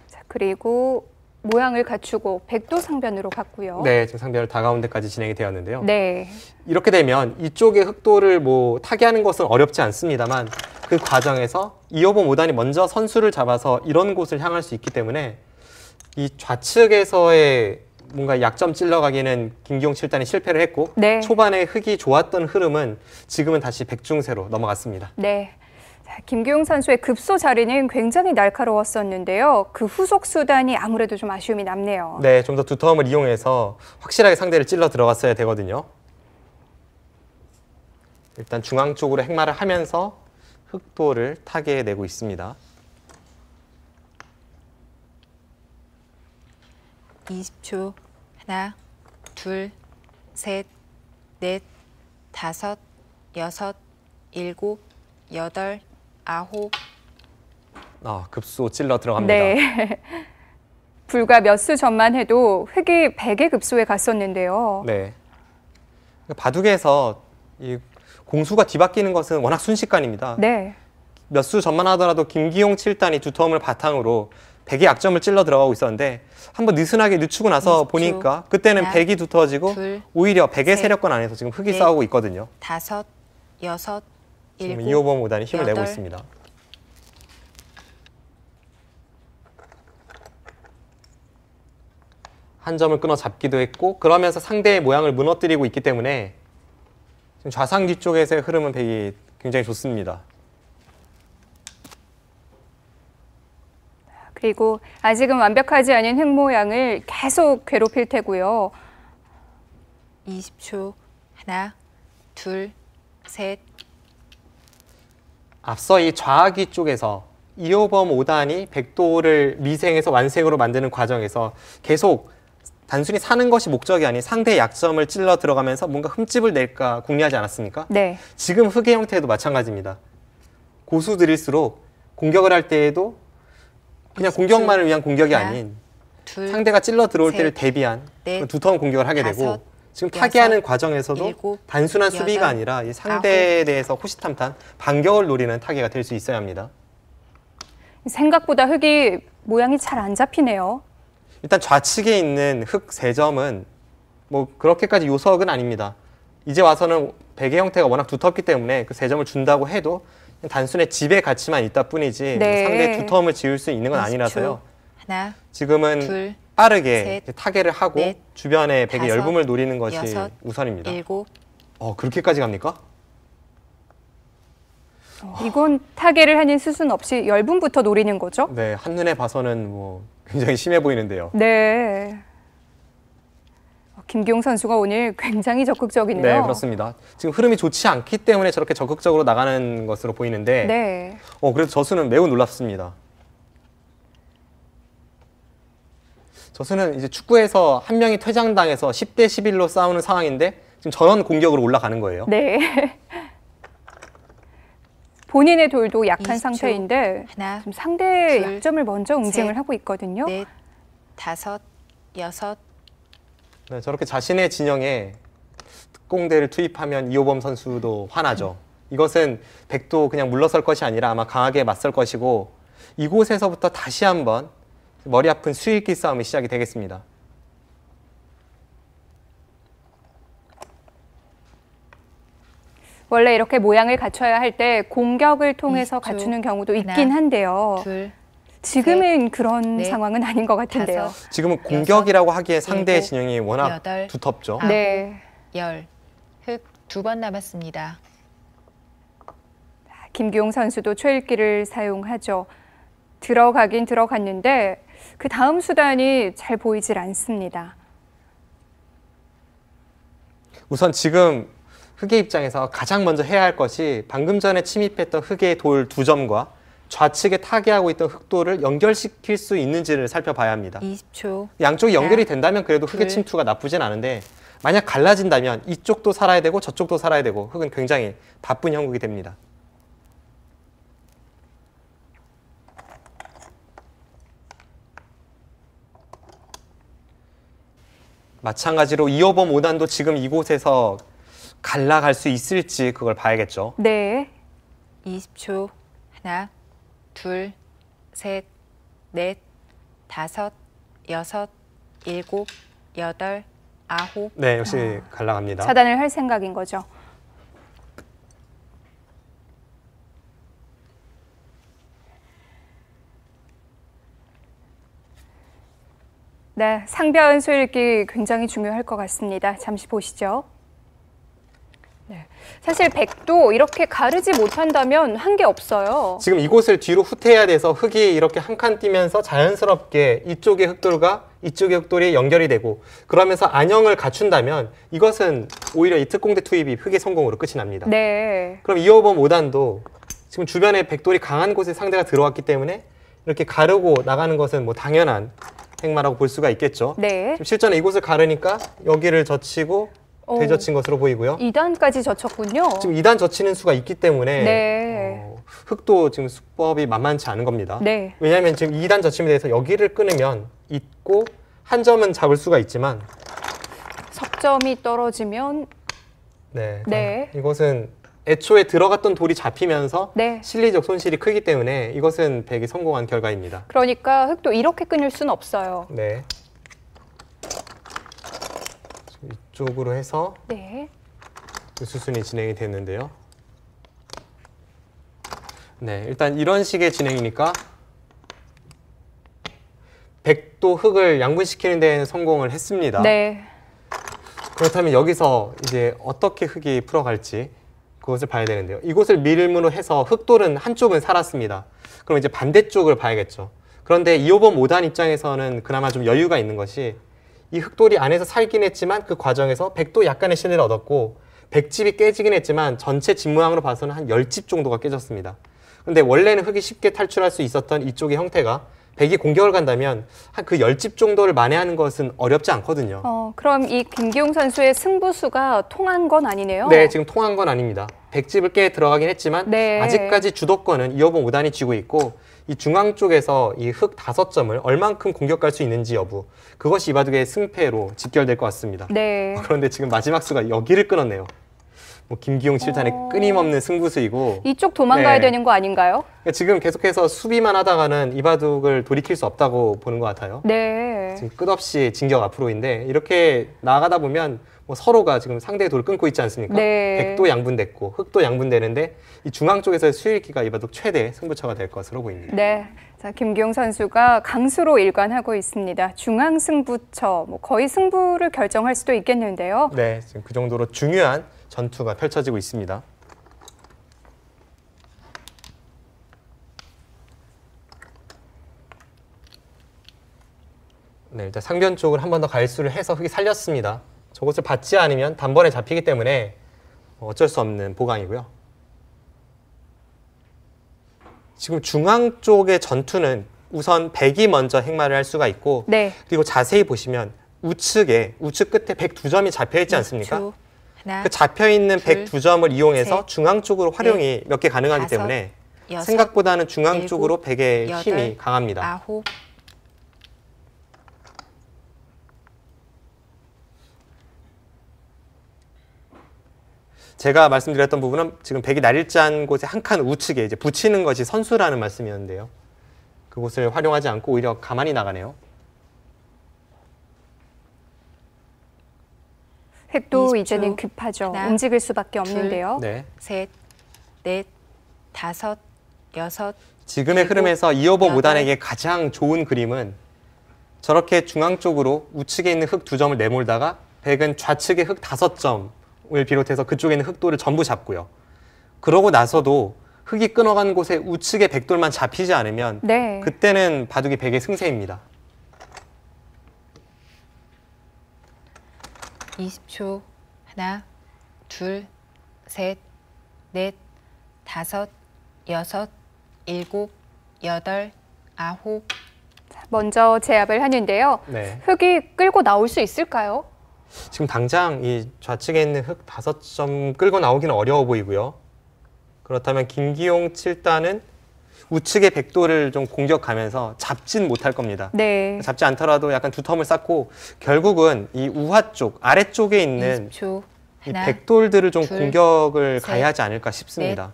자, 그리고 모양을 갖추고 백도 상변으로 갔고요. 네, 지금 상대를 다가운데까지 진행이 되었는데요. 네. 이렇게 되면 이쪽의 흑돌을 뭐 타개하는 것은 어렵지 않습니다만 그 과정에서 이호범 5단이 먼저 선수를 잡아서 이런 곳을 향할 수 있기 때문에 이 좌측에서의 뭔가 약점 찔러가기는 김기용 7단이 실패를 했고 네. 초반에 흑이 좋았던 흐름은 지금은 다시 백중세로 넘어갔습니다. 네. 자, 김기용 선수의 급소 자리는 굉장히 날카로웠었는데요. 그 후속 수단이 아무래도 좀 아쉬움이 남네요. 네, 좀 더 두텀을 이용해서 확실하게 상대를 찔러 들어갔어야 되거든요. 일단 중앙 쪽으로 행마를 하면서 흑돌을 타개내고 있습니다. 20초. 하나, 둘, 셋, 넷, 다섯, 여섯, 일곱, 여덟, 아홉. 급소 찔러 들어갑니다. 네. 불과 몇 수 전만 해도 흑이 100의 급소에 갔었는데요. 네. 바둑에서 이 공수가 뒤바뀌는 것은 워낙 순식간입니다. 네. 몇 수 전만 하더라도 김기용 7단이 두텀을 바탕으로 100의 약점을 찔러 들어가고 있었는데 한번 느슨하게 늦추고 나서 20초. 보니까 그때는 하나, 100이 두터워지고 둘, 오히려 100의 셋, 세력권 안에서 지금 흑이 넷, 싸우고 있거든요. 다섯, 여섯, 지금 7, 2호범 5단이 힘을 내고 8, 있습니다. 한 점을 끊어 잡기도 했고 그러면서 상대의 모양을 무너뜨리고 있기 때문에 지금 좌상귀 쪽에서의 흐름은 백이 굉장히 좋습니다. 그리고 아직은 완벽하지 않은 흙 모양을 계속 괴롭힐 테고요. 20초. 하나, 둘, 셋. 앞서 이 좌귀 쪽에서 2호범 5단이 백도를 미생에서 완생으로 만드는 과정에서 계속 단순히 사는 것이 목적이 아닌 상대의 약점을 찔러 들어가면서 뭔가 흠집을 낼까 궁리하지 않았습니까? 네. 지금 흑의 형태도 마찬가지입니다. 고수들일수록 공격을 할 때에도 그냥 20초. 공격만을 위한 공격이 하나, 아닌 둘, 상대가 찔러 들어올 셋, 때를 대비한 넷, 두터운 공격을 하게 다섯, 되고 지금 여섯, 타개하는 과정에서도 일곱, 단순한 여덟, 수비가 아니라 이 상대에 대해서 호시탐탐 반격을 노리는 타개가 될 수 있어야 합니다. 생각보다 흙이 모양이 잘 안 잡히네요. 일단 좌측에 있는 흙 3점은 뭐 그렇게까지 요석은 아닙니다. 이제 와서는 백의 형태가 워낙 두텁기 때문에 그 3점을 준다고 해도 그냥 단순히 집의 가치만 있다 뿐이지 네. 뭐 상대의 두터움을 지을 수 있는 건 20초. 아니라서요. 하나, 지금은 둘, 빠르게 셋, 타개를 하고 넷, 주변에 백의 다섯, 열분을 노리는 것이 여섯, 우선입니다. 7. 그렇게까지 갑니까? 이건 타개를 하는 수순 없이 열분부터 노리는 거죠? 네, 한눈에 봐서는 뭐 굉장히 심해 보이는데요. 네. 김기용 선수가 오늘 굉장히 적극적이네요. 네, 그렇습니다. 지금 흐름이 좋지 않기 때문에 저렇게 적극적으로 나가는 것으로 보이는데 네. 그래도 저수는 매우 놀랍습니다. 저수는 이제 축구에서 한 명이 퇴장당해서 10대 11로 싸우는 상황인데 지금 전원 공격으로 올라가는 거예요. 네. 본인의 돌도 약한 20초. 상태인데 하나, 지금 상대의 둘, 약점을 먼저 응징을 셋, 하고 있거든요. 넷, 다섯, 여섯. 네, 저렇게 자신의 진영에 특공대를 투입하면 이호범 선수도 화나죠. 이것은 백도 그냥 물러설 것이 아니라 아마 강하게 맞설 것이고 이곳에서부터 다시 한번 머리 아픈 수익기 싸움이 시작이 되겠습니다. 원래 이렇게 모양을 갖춰야 할 때 공격을 통해서 20초. 갖추는 경우도 있긴 하나, 한데요. 둘, 지금은 그런 넷, 상황은 아닌 것 같은데요. 다섯, 지금은 공격이라고 하기에 일곱, 상대의 진영이 워낙 여덟, 두텁죠. 아홉, 네. 10. 흙 2번 남았습니다. 김기용 선수도 초읽기를 사용하죠. 들어가긴 들어갔는데 그 다음 수단이 잘 보이질 않습니다. 우선 지금 흑의 입장에서 가장 먼저 해야 할 것이 방금 전에 침입했던 흑의 돌 2점과 좌측에 타개하고 있던 흑돌을 연결시킬 수 있는지를 살펴봐야 합니다. 20초. 양쪽이 하나, 연결이 된다면 그래도 흑의 둘, 침투가 나쁘진 않은데 만약 갈라진다면 이쪽도 살아야 되고 저쪽도 살아야 되고 흑은 굉장히 바쁜 형국이 됩니다. 마찬가지로 2호범 5단도 지금 이곳에서 갈라갈 수 있을지 그걸 봐야겠죠. 네. 20초. 하나, 둘, 셋, 넷, 다섯, 여섯, 7, 8, 9. 네, 역시 갈라갑니다. 차단을 할 생각인 거죠. 네, 상변 소읽기 굉장히 중요할 것 같습니다. 잠시 보시죠. 네, 사실 백도 이렇게 가르지 못한다면 한 게 없어요. 지금 이곳을 뒤로 후퇴해야 돼서 흑이 이렇게 한 칸 뛰면서 자연스럽게 이쪽의 흑돌과 이쪽의 흑돌이 연결이 되고 그러면서 안형을 갖춘다면 이것은 오히려 이 특공대 투입이 흑의 성공으로 끝이 납니다. 네. 그럼 2호범 5단도 지금 주변에 백돌이 강한 곳에 상대가 들어왔기 때문에 이렇게 가르고 나가는 것은 뭐 당연한 행마라고 볼 수가 있겠죠. 네. 지금 실전에 이곳을 가르니까 여기를 젖히고 대젖힌 것으로 보이고요. 2단까지 젖혔군요. 지금 2단 젖히는 수가 있기 때문에 네. 흑도 지금 수법이 만만치 않은 겁니다. 네. 왜냐하면 지금 2단 젖힘에 대해서 여기를 끊으면 있고 한 점은 잡을 수가 있지만 석점이 떨어지면 네. 이것은 애초에 들어갔던 돌이 잡히면서 네. 실리적 손실이 크기 때문에 이것은 백이 성공한 결과입니다. 그러니까 흑도 이렇게 끊을 수는 없어요. 네. 이쪽으로 해서 네. 그 수순이 진행이 됐는데요. 네, 일단 이런 식의 진행이니까 백도 흙을 양분시키는 데에는 성공을 했습니다. 네. 그렇다면 여기서 이제 어떻게 흙이 풀어갈지 그것을 봐야 되는데요. 이곳을 밀음으로 해서 흙돌은 한쪽은 살았습니다. 그럼 이제 반대쪽을 봐야겠죠. 그런데 2호번 5단 입장에서는 그나마 좀 여유가 있는 것이 이 흙돌이 안에서 살긴 했지만 그 과정에서 백도 약간의 실리를 얻었고 백집이 깨지긴 했지만 전체 집 모양으로 봐서는 한 10집 정도가 깨졌습니다. 그런데 원래는 흙이 쉽게 탈출할 수 있었던 이쪽의 형태가 백이 공격을 간다면 한 그 10집 정도를 만회하는 것은 어렵지 않거든요. 그럼 이 김기용 선수의 승부수가 통한 건 아니네요? 네, 지금 통한 건 아닙니다. 백집을 깨 들어가긴 했지만 네. 아직까지 주도권은 2호번 5단이 쥐고 있고 이 중앙 쪽에서 이 흙 5점을 얼만큼 공격할 수 있는지 여부, 그것이 이 바둑의 승패로 직결될 것 같습니다. 네. 그런데 지금 마지막 수가 여기를 끊었네요. 뭐 김기용 7단의 끊임없는 승부수이고 이쪽 도망가야 네. 되는 거 아닌가요? 지금 계속해서 수비만 하다가는 이 바둑을 돌이킬 수 없다고 보는 것 같아요. 네. 지금 끝없이 진격 앞으로인데 이렇게 나아가다 보면 뭐 서로가 지금 상대의 돌을 끊고 있지 않습니까? 네. 백도 양분됐고 흙도 양분되는데 이 중앙 쪽에서의 수일기가 이 바둑 최대 승부처가 될 것으로 보입니다. 네. 자, 김기용 선수가 강수로 일관하고 있습니다. 중앙 승부처, 뭐 거의 승부를 결정할 수도 있겠는데요. 네, 지금 그 정도로 중요한 전투가 펼쳐지고 있습니다. 네, 일단 상변 쪽을 한 번 더 갈수를 해서 흙이 살렸습니다. 저것을 받지 않으면 단번에 잡히기 때문에 어쩔 수 없는 보강이고요. 지금 중앙 쪽의 전투는 우선 백이 먼저 행마를 할 수가 있고 네. 그리고 자세히 보시면 우측 끝에 백 2점이 잡혀 있지 않습니까? 하나, 그 잡혀 있는 둘, 백 2점을 이용해서 셋, 중앙 쪽으로 활용이 몇 개 가능하기 다섯, 때문에 여섯, 생각보다는 중앙 일곱, 쪽으로 백의 여덟, 힘이 강합니다. 아홉, 제가 말씀드렸던 부분은 지금 백이 날일자한 곳의 한 칸 우측에 이제 붙이는 것이 선수라는 말씀이었는데요. 그곳을 활용하지 않고 오히려 가만히 나가네요. 획도 20초. 이제는 급하죠. 하나, 움직일 수밖에 없는데요. 네. 셋, 넷, 다섯, 여섯, 지금의 일곱, 흐름에서 2호번 여덟. 5단에게 가장 좋은 그림은 저렇게 중앙 쪽으로 우측에 있는 흙 2점을 내몰다가 백은 좌측에 흙 5점을 비롯해서 그쪽에 있는 흙돌을 전부 잡고요. 그러고 나서도 흙이 끊어간 곳에 우측의 백돌만 잡히지 않으면 네. 그때는 바둑이 백의 승세입니다. 20초. 하나, 둘, 셋, 넷, 다섯, 여섯, 일곱, 여덟, 아홉. 먼저 제압을 하는데요. 네. 흙이 끌고 나올 수 있을까요? 지금 당장 이 좌측에 있는 흙 5점 끌고 나오기는 어려워 보이고요. 그렇다면 김기용 7단은 우측의 백돌을 좀 공격하면서 잡진 못할 겁니다. 네. 잡지 않더라도 약간 두텀을 쌓고 결국은 이 우하 쪽, 아래쪽에 있는 20초. 이 하나, 백돌들을 좀 둘, 공격을 셋, 가야 하지 않을까 싶습니다.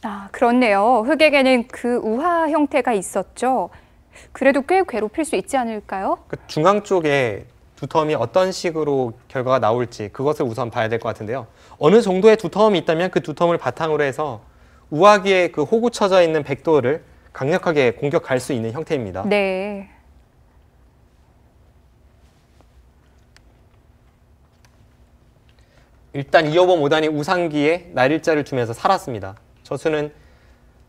아, 그렇네요. 흙에게는 그 우하 형태가 있었죠. 그래도 꽤 괴롭힐 수 있지 않을까요? 그 중앙 쪽에 두텀이 어떤 식으로 결과가 나올지 그것을 우선 봐야 될 것 같은데요. 어느 정도의 두텀이 있다면 그 두텀을 바탕으로 해서 우하기에 그 호구 쳐져 있는 백돌을 강력하게 공격할 수 있는 형태입니다. 네. 일단 2호번 5단이 우상기에 날일자를 주면서 살았습니다. 저수는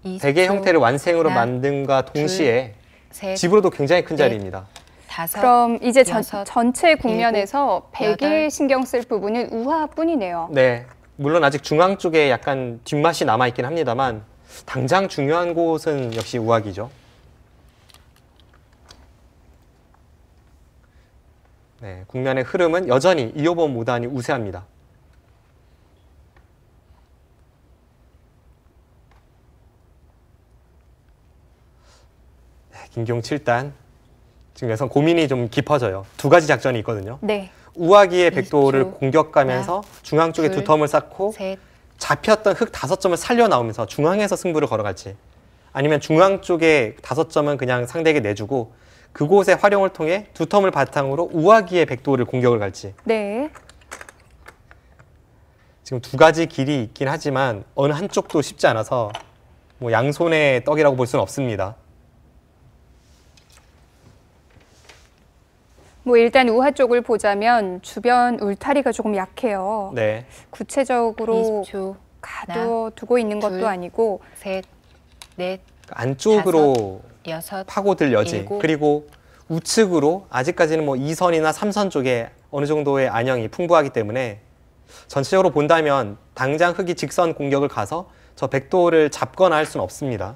20초. 백의 형태를 완생으로 하나, 만듦과 동시에 셋, 집으로도 굉장히 큰 넷, 자리입니다. 다섯. 그럼 이제 여섯, 전체 국면에서 일곱, 백에 여덟. 신경 쓸 부분은 우하뿐이네요. 네, 물론 아직 중앙 쪽에 약간 뒷맛이 남아있긴 합니다만 당장 중요한 곳은 역시 우하기죠. 네, 국면의 흐름은 여전히 2호번 5단이 우세합니다. 네, 김기용 7단. 지금 여기서 고민이 좀 깊어져요. 두 가지 작전이 있거든요. 네. 우하기의 백도를 20초. 공격하면서 중앙 쪽에 둘, 두텀을 쌓고 셋, 잡혔던 흙 5점을 살려 나오면서 중앙에서 승부를 걸어갈지, 아니면 중앙 쪽에 5점은 그냥 상대에게 내주고 그곳의 활용을 통해 두텀을 바탕으로 우하기의 백도를 공격을 갈지. 네. 지금 두 가지 길이 있긴 하지만 어느 한쪽도 쉽지 않아서 뭐 양손의 떡이라고 볼 수는 없습니다. 뭐 일단 우하 쪽을 보자면 주변 울타리가 조금 약해요. 네. 구체적으로 20초. 가둬두고 있는 것도 둘, 아니고 셋, 넷, 안쪽으로 여섯, 파고들 여지, 일곱. 그리고 우측으로 아직까지는 뭐 2선이나 3선 쪽에 어느 정도의 안형이 풍부하기 때문에 전체적으로 본다면 당장 흑이 직선 공격을 가서 저 백도를 잡거나 할 수는 없습니다.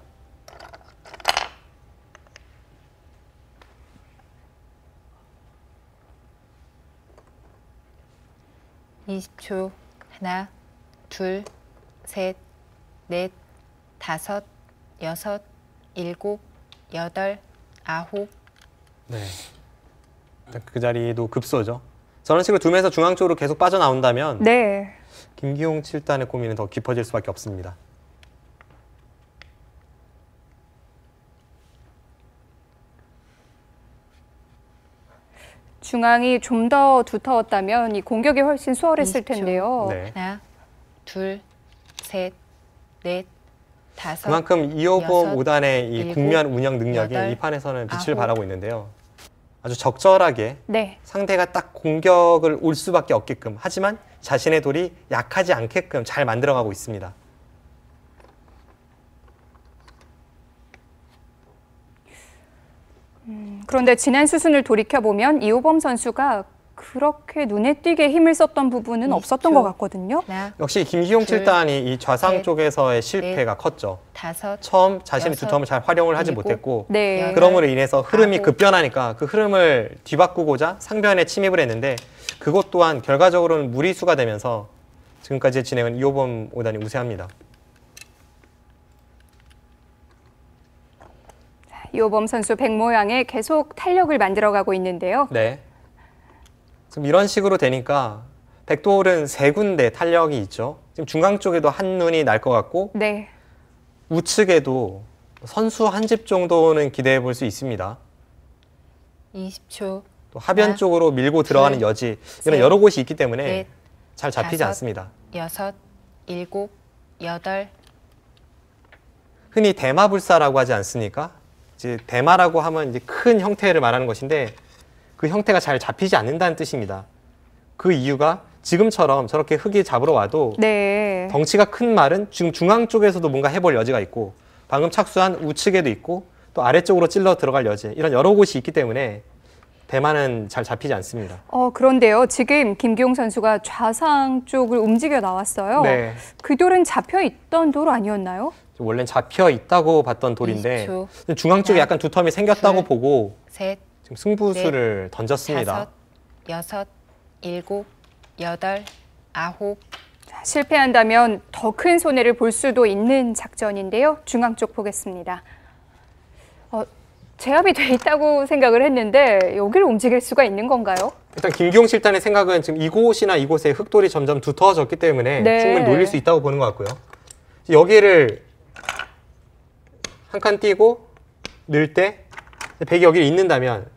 (20초) 하나, 둘, 셋, 넷, 다섯, 여섯, 일곱, 여덟, 아홉. 네. 그 자리도 급소죠. 저런 식으로 두면서 중앙 쪽으로 계속 빠져나온다면 네. 김기용 7단의 고민은 더 깊어질 수밖에 없습니다. 중앙이 좀 더 두터웠다면 이 공격이 훨씬 수월했을 20초. 텐데요. 네. 하나, 둘, 셋, 넷, 다섯. 그만큼 이호범 여섯, 5단의 이 일곱, 국면 운영 능력이 여덟, 이 판에서는 빛을 아홉. 발하고 있는데요. 아주 적절하게 네. 상대가 딱 공격을 올 수밖에 없게끔, 하지만 자신의 돌이 약하지 않게끔 잘 만들어가고 있습니다. 그런데 지난 수순을 돌이켜보면 이호범 선수가 그렇게 눈에 띄게 힘을 썼던 부분은 20초. 없었던 것 같거든요. 하나, 역시 김기용 둘, 7단이 이 좌상 셋, 쪽에서의 실패가 컸죠. 다섯, 처음 자신의 여섯, 두텀을 잘 활용을 하지 일곱, 못했고 네. 여덟, 그럼으로 인해서 흐름이 아홉. 급변하니까 그 흐름을 뒤바꾸고자 상변에 침입을 했는데 그것 또한 결과적으로는 무리수가 되면서 지금까지의 진행은 이호범 5단이 우세합니다. 이호범 선수 백 모양에 계속 탄력을 만들어가고 있는데요. 네. 지금 이런 식으로 되니까 백돌은 세 군데 탄력이 있죠. 지금 중앙 쪽에도 한 눈이 날 것 같고 네. 우측에도 선수 한 집 정도는 기대해 볼 수 있습니다. 20초. 또 하변 하나, 쪽으로 밀고 들어가는 둘, 여지 셋, 이런 여러 곳이 있기 때문에 넷, 잘 잡히지 다섯. 않습니다. 여섯, 일곱, 여덟. 흔히 대마불사라고 하지 않습니까? 이제 대마라고 하면 이제 큰 형태를 말하는 것인데 그 형태가 잘 잡히지 않는다는 뜻입니다. 그 이유가 지금처럼 저렇게 흙이 잡으러 와도 네. 덩치가 큰 말은 지금 중앙 쪽에서도 뭔가 해볼 여지가 있고 방금 착수한 우측에도 있고 또 아래쪽으로 찔러 들어갈 여지 이런 여러 곳이 있기 때문에 대마는 잘 잡히지 않습니다. 그런데요. 지금 김기용 선수가 좌상 쪽을 움직여 나왔어요. 네. 그 돌은 잡혀 있던 돌 아니었나요? 원래는 잡혀 있다고 봤던 돌인데 20초. 중앙 쪽에 하나, 약간 두텀이 생겼다고 둘, 보고 셋, 지금 승부수를 던졌습니다. 다섯, 여섯, 일곱, 여덟, 아홉. 실패한다면 더 큰 손해를 볼 수도 있는 작전인데요. 중앙 쪽 보겠습니다. 제압이 돼 있다고 생각을 했는데 여기를 움직일 수가 있는 건가요? 일단 김기용 7단의 생각은 지금 이곳이나 이곳에 흑돌이 점점 두터워졌기 때문에 네. 충분히 놀릴 수 있다고 보는 것 같고요. 여기를 한 칸 띄고 넣을 때 백이 여기를 잇는다면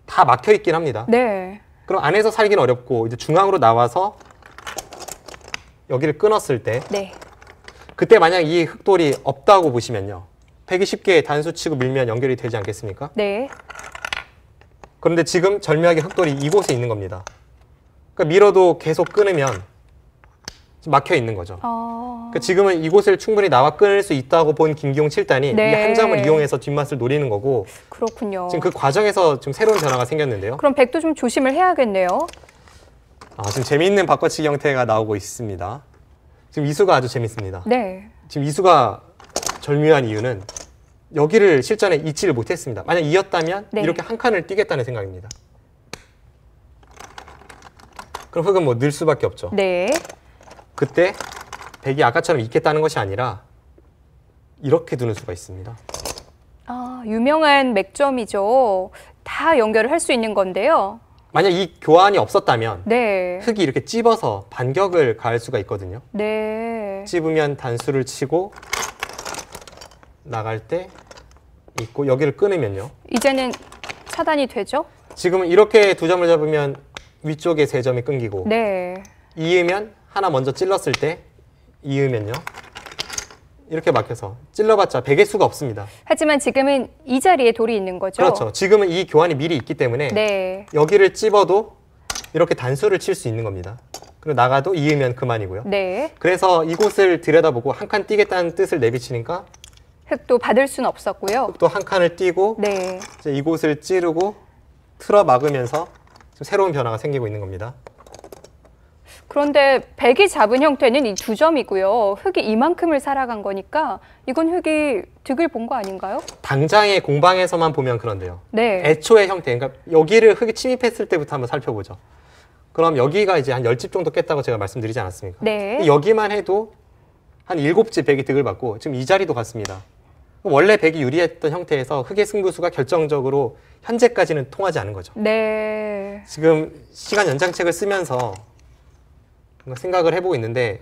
다 막혀 있긴 합니다. 네. 그럼 안에서 살기는 어렵고 이제 중앙으로 나와서 여기를 끊었을 때 네. 그때 만약 이 흑돌이 없다고 보시면요. 백이 쉽게 단수 치고 밀면 연결이 되지 않겠습니까? 네. 그런데 지금 절묘하게 흑돌이 이곳에 있는 겁니다. 그러니까 밀어도 계속 끊으면 막혀 있는 거죠. 그러니까 지금은 이곳을 충분히 나와 끊을 수 있다고 본 김기용 7단이 네. 이 한 점을 이용해서 뒷맛을 노리는 거고 그렇군요. 지금 그 과정에서 좀 새로운 변화가 생겼는데요. 그럼 백도 좀 조심을 해야겠네요. 지금 재미있는 바꿔치기 형태가 나오고 있습니다. 지금 이수가 아주 재밌습니다. 네. 지금 이수가 절묘한 이유는 여기를 실전에 잊지를 못했습니다. 만약 이었다면 네. 이렇게 한 칸을 띄겠다는 생각입니다. 그럼 흑은 뭐 늘 수밖에 없죠. 네. 그때 백이 아까처럼 있겠다는 것이 아니라 이렇게 두는 수가 있습니다. 유명한 맥점이죠. 다 연결을 할 수 있는 건데요. 만약 이 교환이 없었다면 네. 흑이 이렇게 찝어서 반격을 가할 수가 있거든요. 네. 찝으면 단수를 치고 나갈 때 있고 여기를 끊으면요. 이제는 차단이 되죠? 지금은 이렇게 두 점을 잡으면 위쪽에 세 점이 끊기고 네. 이으면 하나 먼저 찔렀을 때 이으면요. 이렇게 막혀서 찔러봤자 백의 수가 없습니다. 하지만 지금은 이 자리에 돌이 있는 거죠? 그렇죠. 지금은 이 교환이 미리 있기 때문에 네. 여기를 찝어도 이렇게 단수를 칠 수 있는 겁니다. 그리고 나가도 이으면 그만이고요. 네. 그래서 이곳을 들여다보고 한 칸 띄겠다는 뜻을 내비치니까 흙도 받을 수는 없었고요. 또 한 칸을 띄고 네. 이제 이곳을 찌르고 틀어 막으면서 좀 새로운 변화가 생기고 있는 겁니다. 그런데 백이 잡은 형태는 이 두 점이고요. 흙이 이만큼을 살아간 거니까 이건 흙이 득을 본 거 아닌가요? 당장의 공방에서만 보면 그런데요. 네. 애초의 형태, 그러니까 여기를 흙이 침입했을 때부터 한번 살펴보죠. 그럼 여기가 이제 한 10집 정도 깼다고 제가 말씀드리지 않았습니까? 네. 여기만 해도 한 7집 백이 득을 받고 지금 이 자리도 같습니다. 원래 백이 유리했던 형태에서 흙의 승부수가 결정적으로 현재까지는 통하지 않은 거죠. 네. 지금 시간 연장책을 쓰면서 생각을 해보고 있는데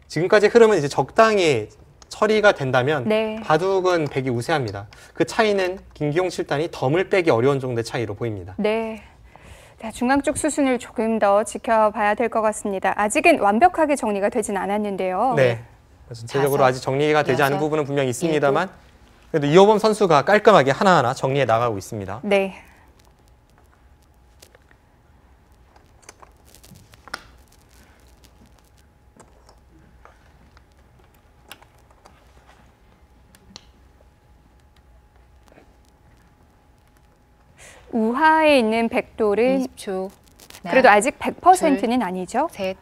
지금까지 흐름은 이제 적당히 처리가 된다면 네. 바둑은 백이 우세합니다. 그 차이는 김기용 7단이 덤을 빼기 어려운 정도의 차이로 보입니다. 네. 자, 중앙 쪽 수순을 조금 더 지켜봐야 될 것 같습니다. 아직은 완벽하게 정리가 되진 않았는데요. 네. 전체적으로 다섯, 아직 정리가 되지 않은 여섯, 부분은 분명히 있습니다만 그래도 이호범 선수가 깔끔하게 하나하나 정리해 나가고 있습니다. 네. 우하에 있는 백돌은 20초. 그래도 아직 100%는 아니죠? 셋,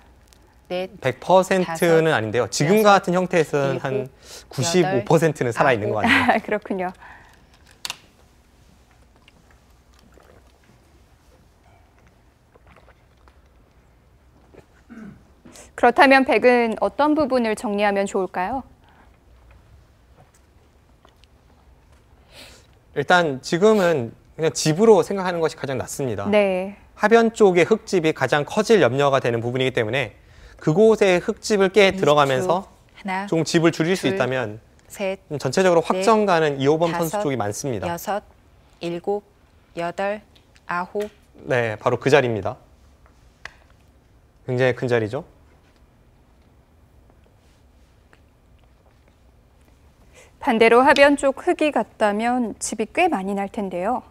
넷, 100%는 아닌데요. 지금 여섯, 같은 형태에서는 일곱, 한 95%는 살아있는 것 같아요. 그렇군요. 그렇다면 백은 어떤 부분을 정리하면 좋을까요? 일단 지금은 그냥 집으로 생각하는 것이 가장 낫습니다. 네. 하변 쪽의 흙집이 가장 커질 염려가 되는 부분이기 때문에 그곳에 흙집을 깨 들어가면서 하나, 좀 집을 줄일 수 둘, 있다면 셋, 전체적으로 확정 가는 이호범 선수 다섯, 쪽이 많습니다. 여섯, 일곱, 여덟, 아홉. 네, 바로 그 자리입니다. 굉장히 큰 자리죠. 반대로 하변 쪽 흙이 같다면 집이 꽤 많이 날 텐데요.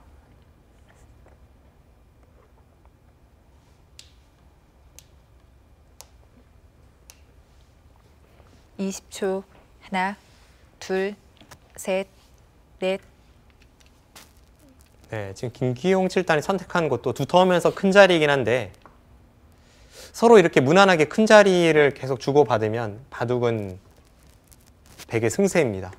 (20초) 하나, 둘, 셋, 넷. 네, 지금 김기용 7단이 선택한 곳도 두터우면서 큰 자리이긴 한데 서로 이렇게 무난하게 큰 자리를 계속 주고받으면 바둑은 백의 승세입니다.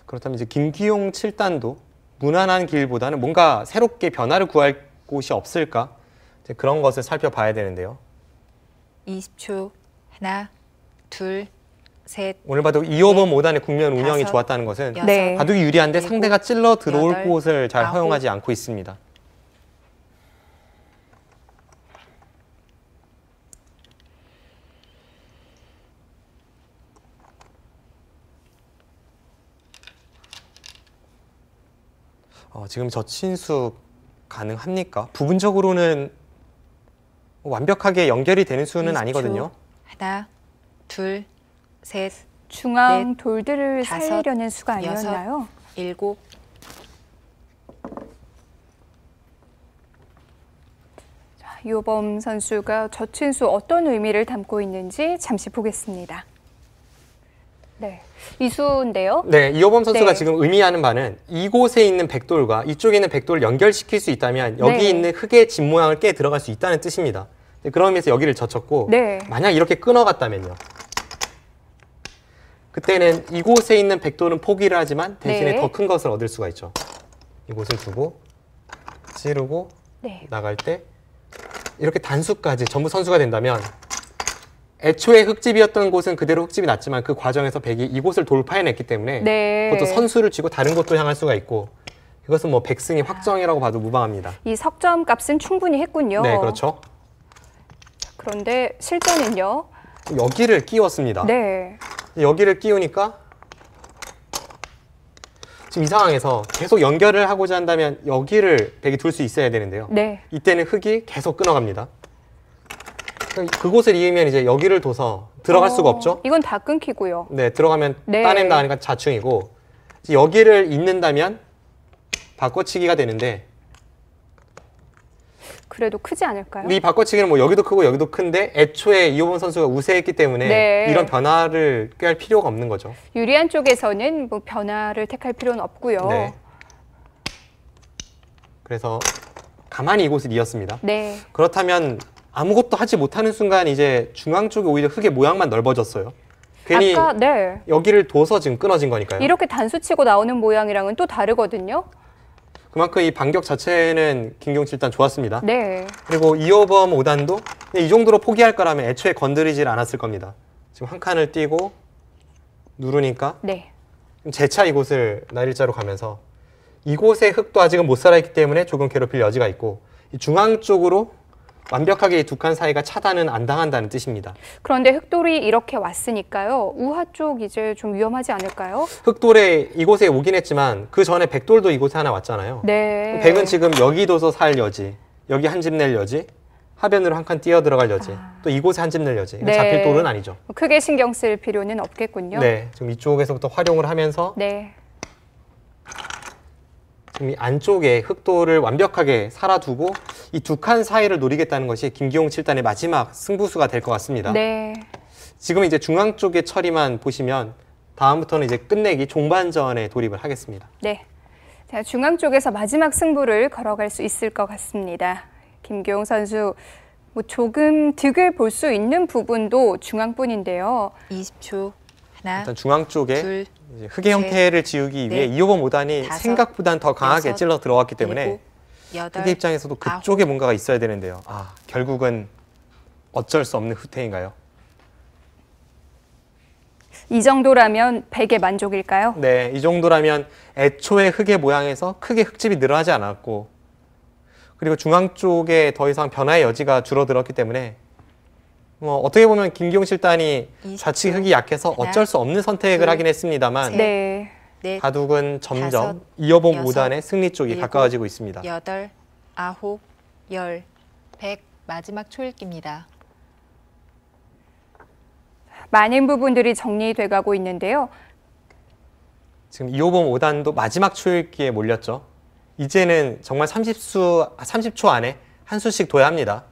그렇다면 이제 김기용 7단도 무난한 길보다는 뭔가 새롭게 변화를 구할 곳이 없을까? 이제 그런 것을 살펴봐야 되는데요. 20초 하나, 둘, 셋. 오늘 바둑 2호범 5단의 국면 운영이 다섯, 좋았다는 것은 여섯, 네. 바둑이 유리한데 일곱, 상대가 찔러 들어올 여덟, 곳을 잘 아홉. 허용하지 않고 있습니다. 지금 저친수 가능합니까? 부분적으로는 완벽하게 연결이 되는 수는 20초. 아니거든요. 하나, 둘, 셋, 중앙 넷, 돌들을 다섯, 살리려는 수가 여섯. 아니었나요? 일곱. 이호범 선수가 저친수 어떤 의미를 담고 있는지 잠시 보겠습니다. 네, 이수인데요. 네, 이호범 선수가 네. 지금 의미하는 바는 이곳에 있는 백돌과 이쪽에 있는 백돌을 연결시킬 수 있다면 여기 네. 있는 흙의 집 모양을 깨 들어갈 수 있다는 뜻입니다. 그런 의미에서 여기를 젖혔고 네. 만약 이렇게 끊어갔다면요. 그때는 이곳에 있는 백돌은 포기를 하지만 대신에 네. 더 큰 것을 얻을 수가 있죠. 이곳을 두고 찌르고 네. 나갈 때 이렇게 단수까지 전부 선수가 된다면 애초에 흙집이었던 곳은 그대로 흙집이 났지만 그 과정에서 백이 이곳을 돌파해냈기 때문에 네. 그것도 선수를 쥐고 다른 곳도 향할 수가 있고 이것은 뭐 백승이 확정이라고 봐도 무방합니다. 이 석점 값은 충분히 했군요. 네, 그렇죠. 그런데 실전은요. 여기를 끼웠습니다. 네. 여기를 끼우니까 지금 이 상황에서 계속 연결을 하고자 한다면 여기를 백이 둘 수 있어야 되는데요. 네. 이때는 흙이 계속 끊어갑니다. 그곳을 이으면 이제 여기를 둬서 들어갈 수가 없죠. 이건 다 끊기고요. 네, 들어가면 네. 따낸다 하니까 자충이고 여기를 잇는다면 바꿔치기가 되는데 그래도 크지 않을까요? 이 바꿔치기는 뭐 여기도 크고 여기도 큰데 애초에 이호범 선수가 우세했기 때문에 네. 이런 변화를 꾀할 필요가 없는 거죠. 유리한 쪽에서는 뭐 변화를 택할 필요는 없고요. 네. 그래서 가만히 이곳을 이었습니다. 네. 그렇다면 아무것도 하지 못하는 순간 이제 중앙 쪽에 오히려 흙의 모양만 넓어졌어요. 괜히 아까 네. 여기를 둬서 지금 끊어진 거니까요. 이렇게 단수 치고 나오는 모양이랑은 또 다르거든요. 그만큼 이 반격 자체는 김경치 일단 좋았습니다. 네. 그리고 이호범 5단도 이 정도로 포기할 거라면 애초에 건드리질 않았을 겁니다. 지금 한 칸을 띄고 누르니까 네. 재차 이곳을 날일자로 가면서 이곳의 흙도 아직은 못 살아있기 때문에 조금 괴롭힐 여지가 있고 이 중앙 쪽으로 완벽하게 이 두 칸 사이가 차단은 안 당한다는 뜻입니다. 그런데 흑돌이 이렇게 왔으니까요. 우하 쪽 이제 좀 위험하지 않을까요? 흑돌에 이곳에 오긴 했지만 그 전에 백돌도 이곳에 하나 왔잖아요. 네. 백은 지금 여기 둬서 살 여지, 여기 한 집 낼 여지, 하변으로 한 칸 뛰어 들어갈 여지, 또 이곳에 한 집 낼 여지. 네. 잡힐 돌은 아니죠. 크게 신경 쓸 필요는 없겠군요. 네, 지금 이쪽에서부터 활용을 하면서 네. 지금 이 안쪽에 흑돌을 완벽하게 살아두고 이 두 칸 사이를 노리겠다는 것이 김기용 7단의 마지막 승부수가 될 것 같습니다. 네. 지금 이제 중앙 쪽의 처리만 보시면 다음부터는 이제 끝내기 종반전에 돌입을 하겠습니다. 네. 자, 중앙 쪽에서 마지막 승부를 걸어갈 수 있을 것 같습니다. 김기용 선수 뭐 조금 득을 볼 수 있는 부분도 중앙뿐인데요. 20초. 하나, 일단 중앙 쪽에 둘, 이제 흑의 셋, 형태를 지우기 위해 넷, 이호범 5단이 다섯, 생각보단 더 강하게 여섯, 찔러 들어왔기 때문에 일곱, 여덟, 흑의 입장에서도 그쪽에 뭔가가 있어야 되는데요. 아, 결국은 어쩔 수 없는 후퇴인가요? 이 정도라면 100의 만족일까요? 네, 이 정도라면 애초에 흙의 모양에서 크게 흙집이 늘어나지 않았고 그리고 중앙 쪽에 더 이상 변화의 여지가 줄어들었기 때문에 어떻게 보면 김기용 7단이 20초. 좌측 흙이 약해서 하나, 어쩔 수 없는 선택을 둘, 하긴 했습니다만 셋, 네. 넷, 바둑은 점점 다섯, 이호범 여섯, 5단의 승리 쪽이 일곱, 가까워지고 있습니다. 여덟, 아홉, 열, 100 마지막 초읽기입니다. 많은 부분들이 정리돼 가고 있는데요. 지금 이호범 5단도 마지막 초읽기에 몰렸죠. 이제는 정말 30초 안에 한 수씩 둬야 합니다.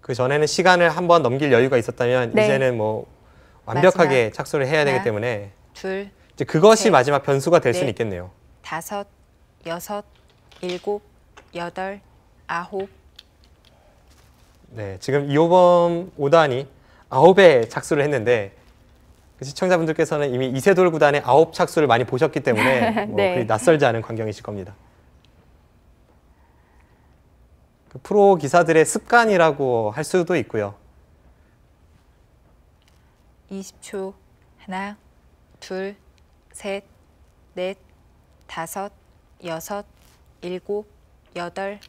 그 전에는 시간을 한번 넘길 여유가 있었다면 네. 이제는 뭐 완벽하게 마지막. 착수를 해야 되기 하나, 때문에 둘, 이제 그것이 셋, 마지막 변수가 될 넷, 수는 있겠네요. 다섯, 여섯, 일곱, 여덟, 아홉, 네, 지금 이호범 5단이 9회 착수를 했는데 시청자분들께서는 이미 이세돌 구단의 9 착수를 많이 보셨기 때문에 뭐 네. 그리 낯설지 않은 광경이실 겁니다. 그 프로 기사들의 습관이라고 할 수도 있고요. 20초. 하나, 둘, 셋, 넷, 다섯, 여섯, 일곱, 여덟.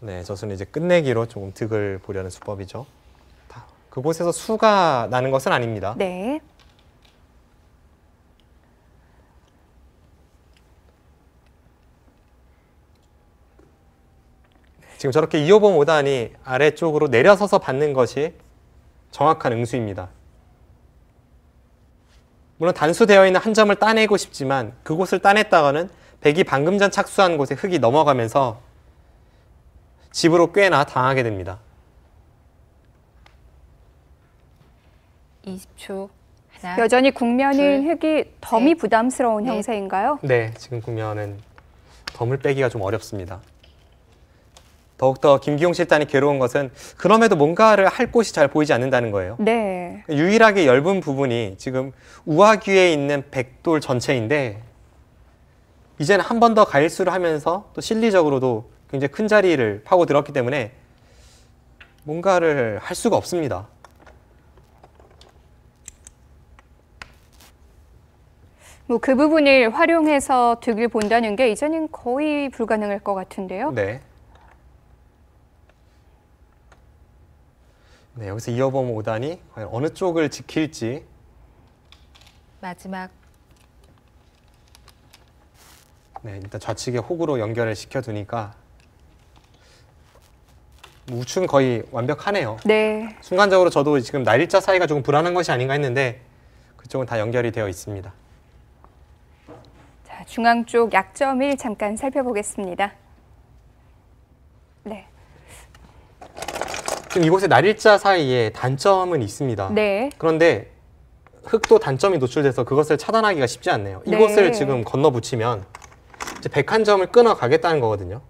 네, 저수는 이제 끝내기로 조금 득을 보려는 수법이죠. 그곳에서 수가 나는 것은 아닙니다. 네. 지금 저렇게 이호범 5단이 아래쪽으로 내려서서 받는 것이 정확한 응수입니다. 물론 단수되어 있는 한 점을 따내고 싶지만 그곳을 따냈다가는 백이 방금 전 착수한 곳에 흙이 넘어가면서 집으로 꽤나 당하게 됩니다. 20초. 하나, 여전히 국면인 둘, 흙이 덤이 셋, 부담스러운 넷. 형세인가요? 네, 지금 보면은 덤을 빼기가 좀 어렵습니다. 더욱더 김기용 7단이 괴로운 것은 그럼에도 뭔가를 할 곳이 잘 보이지 않는다는 거예요. 네. 유일하게 엷은 부분이 지금 우하귀에 있는 백돌 전체인데 이제는 한 번 더 가일수를 하면서 또 실리적으로도 굉장히 큰 자리를 파고들었기 때문에 뭔가를 할 수가 없습니다. 뭐 그 부분을 활용해서 득을 본다는 게 이제는 거의 불가능할 것 같은데요. 네. 네, 여기서 이호범 5단이 과연 어느 쪽을 지킬지. 마지막. 네, 일단 좌측에 혹으로 연결을 시켜두니까 우측은 거의 완벽하네요. 네. 순간적으로 저도 지금 날일자 사이가 조금 불안한 것이 아닌가 했는데 그쪽은 다 연결이 되어 있습니다. 자, 중앙 쪽 약점을 잠깐 살펴보겠습니다. 네. 지금 이곳의 날일자 사이에 단점은 있습니다. 네. 그런데 흑도 단점이 노출돼서 그것을 차단하기가 쉽지 않네요. 네. 이곳을 지금 건너붙이면 이제 백 한 점을 끊어 가겠다는 거거든요.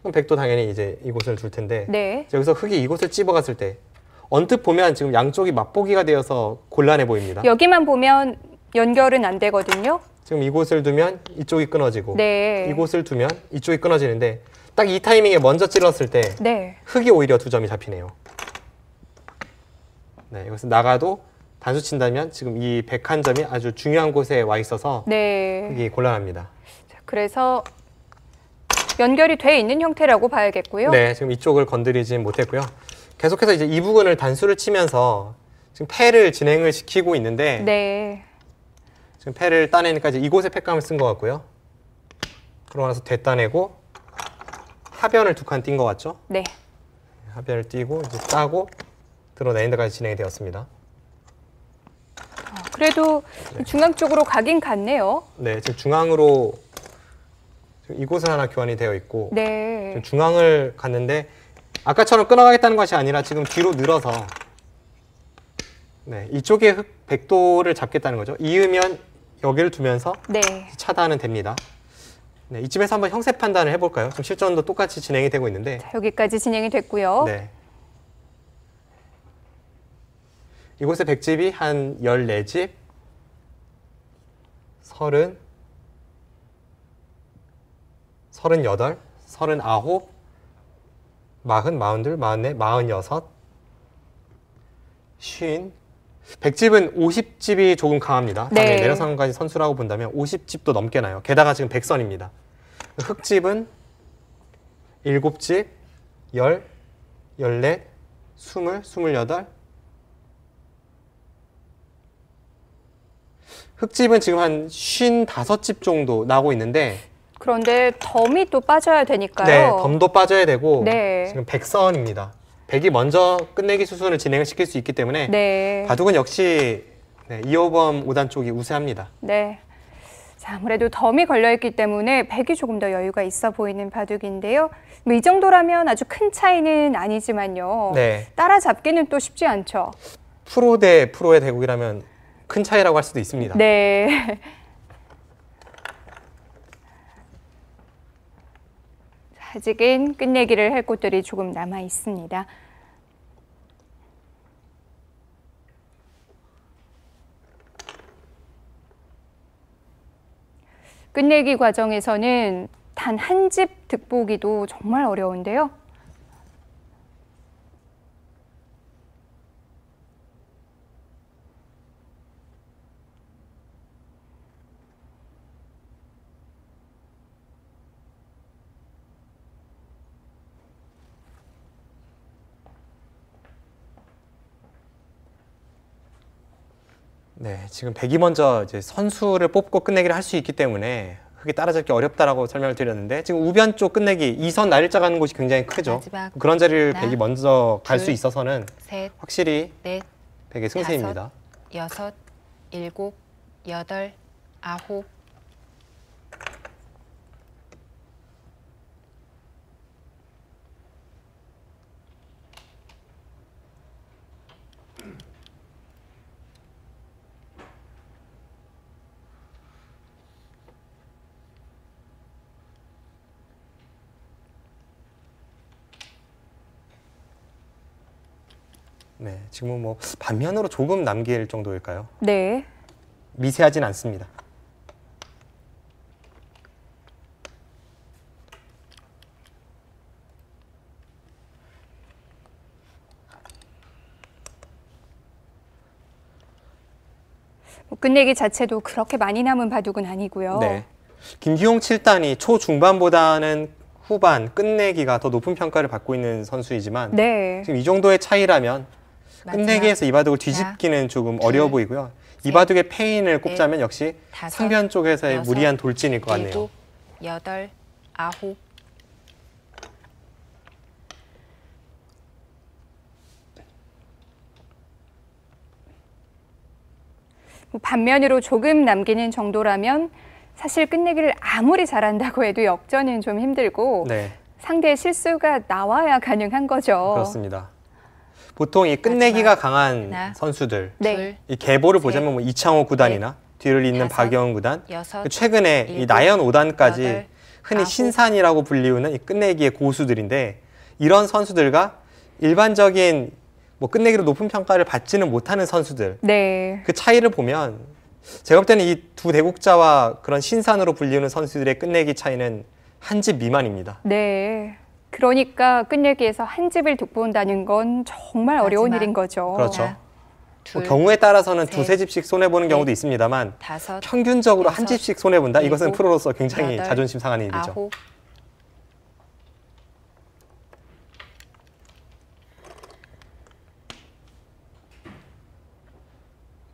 그럼 백도 당연히 이제 이곳을 줄 텐데 네. 여기서 흑이 이곳을 찝어갔을 때 언뜻 보면 지금 양쪽이 맞보기가 되어서 곤란해 보입니다. 여기만 보면 연결은 안 되거든요. 지금 이곳을 두면 이쪽이 끊어지고 네. 이곳을 두면 이쪽이 끊어지는데 딱 이 타이밍에 먼저 찔렀을 때 네. 흑이 오히려 2점이 잡히네요. 네, 여기서 나가도 단수 친다면 지금 이 101점이 아주 중요한 곳에 와 있어서 네. 흑이 곤란합니다. 자, 그래서 연결이 돼 있는 형태라고 봐야겠고요. 네, 지금 이쪽을 건드리진 못했고요. 계속해서 이제 이 부분을 단수를 치면서 지금 패를 진행을 시키고 있는데 네. 지금 패를 따내니까 이제 이곳에 패감을 쓴 것 같고요. 그러고 나서 되따내고 하변을 2칸 띈 것 같죠? 네. 하변을 띄고 이제 따고 드러내는 데까지 진행이 되었습니다. 그래도 중앙 쪽으로 가긴 갔네요. 네, 지금 중앙으로 지금 이곳은 하나 교환이 되어 있고 네. 지금 중앙을 갔는데 아까처럼 끊어가겠다는 것이 아니라 지금 뒤로 늘어서 네, 이쪽에 흑 백도를 잡겠다는 거죠. 이으면 여기를 두면서 네. 차단은 됩니다. 네, 이쯤에서 한번 형세 판단을 해볼까요? 지금 실전도 똑같이 진행이 되고 있는데 자, 여기까지 진행이 됐고요. 네. 이곳의 백집이 한 14집, 30, 38, 39, 40, 42, 44, 46, 50. 백집은 50집이 조금 강합니다. 네. 당연히 내려상까지 선수라고 본다면 50집도 넘게 나요. 게다가 지금 백선입니다. 흑집은 7집, 10, 14, 20, 28. 흑집은 지금 한 55집 정도 나오고 있는데 그런데 덤이 또 빠져야 되니까요. 네, 덤도 빠져야 되고 네. 지금 백선입니다. 백이 먼저 끝내기 수순을 진행을 시킬 수 있기 때문에 네. 바둑은 역시 네, 이호범 5단 쪽이 우세합니다. 네. 자, 아무래도 덤이 걸려있기 때문에 백이 조금 더 여유가 있어 보이는 바둑인데요. 뭐 이 정도라면 아주 큰 차이는 아니지만요. 네. 따라잡기는 또 쉽지 않죠. 프로 대 프로의 대국이라면 큰 차이라고 할 수도 있습니다. 네. 아직은 끝내기를 할 곳들이 조금 남아 있습니다. 끝내기 과정에서는 단 한 집 득보기도 정말 어려운데요. 네, 지금 백이 먼저 이제 선수를 뽑고 끝내기를 할 수 있기 때문에 흑이 따라잡기 어렵다라고 설명을 드렸는데 지금 우변 쪽 끝내기 2선 날일자 가는 곳이 굉장히 크죠. 마지막 그런 자리를 하나, 백이 먼저 갈 수 둘, 있어서는 셋, 확실히 넷, 백의 승세입니다. 5, 6, 7, 8, 9. 네, 지금은 뭐 반면으로 조금 남길 정도일까요? 네. 미세하진 않습니다. 뭐 끝내기 자체도 그렇게 많이 남은 바둑은 아니고요. 네. 김기용 7단이 초중반보다는 후반 끝내기가 더 높은 평가를 받고 있는 선수이지만 네. 지금 이 정도의 차이라면 마지막 끝내기에서 이 바둑을 뒤집기는 조금 어려워 보이고요. 이 바둑의 패인을 꼽자면 역시 다섯, 상변 쪽에서의 여섯, 무리한 돌진일 것 같네요. 7, 8, 9. 반면으로 조금 남기는 정도라면 사실 끝내기를 아무리 잘한다고 해도 역전은 좀 힘들고 네. 상대의 실수가 나와야 가능한 거죠. 그렇습니다. 보통 이 끝내기가 마지막. 강한 하나, 선수들, 네. 이 계보를 셋, 보자면 뭐 이창호 구단이나 뒤를 잇는 다섯, 박영훈 구단, 여섯, 최근에 이 일곱, 나연 5단까지 여덟, 흔히 아홉. 신산이라고 불리우는 이 끝내기의 고수들인데 이런 선수들과 일반적인 뭐 끝내기로 높은 평가를 받지는 못하는 선수들 네. 그 차이를 보면 제가 볼 때는 이 두 대국자와 그런 신산으로 불리우는 선수들의 끝내기 차이는 한 집 미만입니다. 네. 그러니까 끝내기에서 한 집을 득본다는 건 정말 어려운 마지막. 일인 거죠. 그렇죠. 하나, 뭐 둘, 경우에 따라서는 셋, 두세 집씩 손해보는 경우도 넷, 있습니다만 다섯, 평균적으로 한 여섯, 집씩 손해본다? 이것은 일곱, 프로로서 굉장히 여덟, 자존심 상하는 일이죠. 아홉.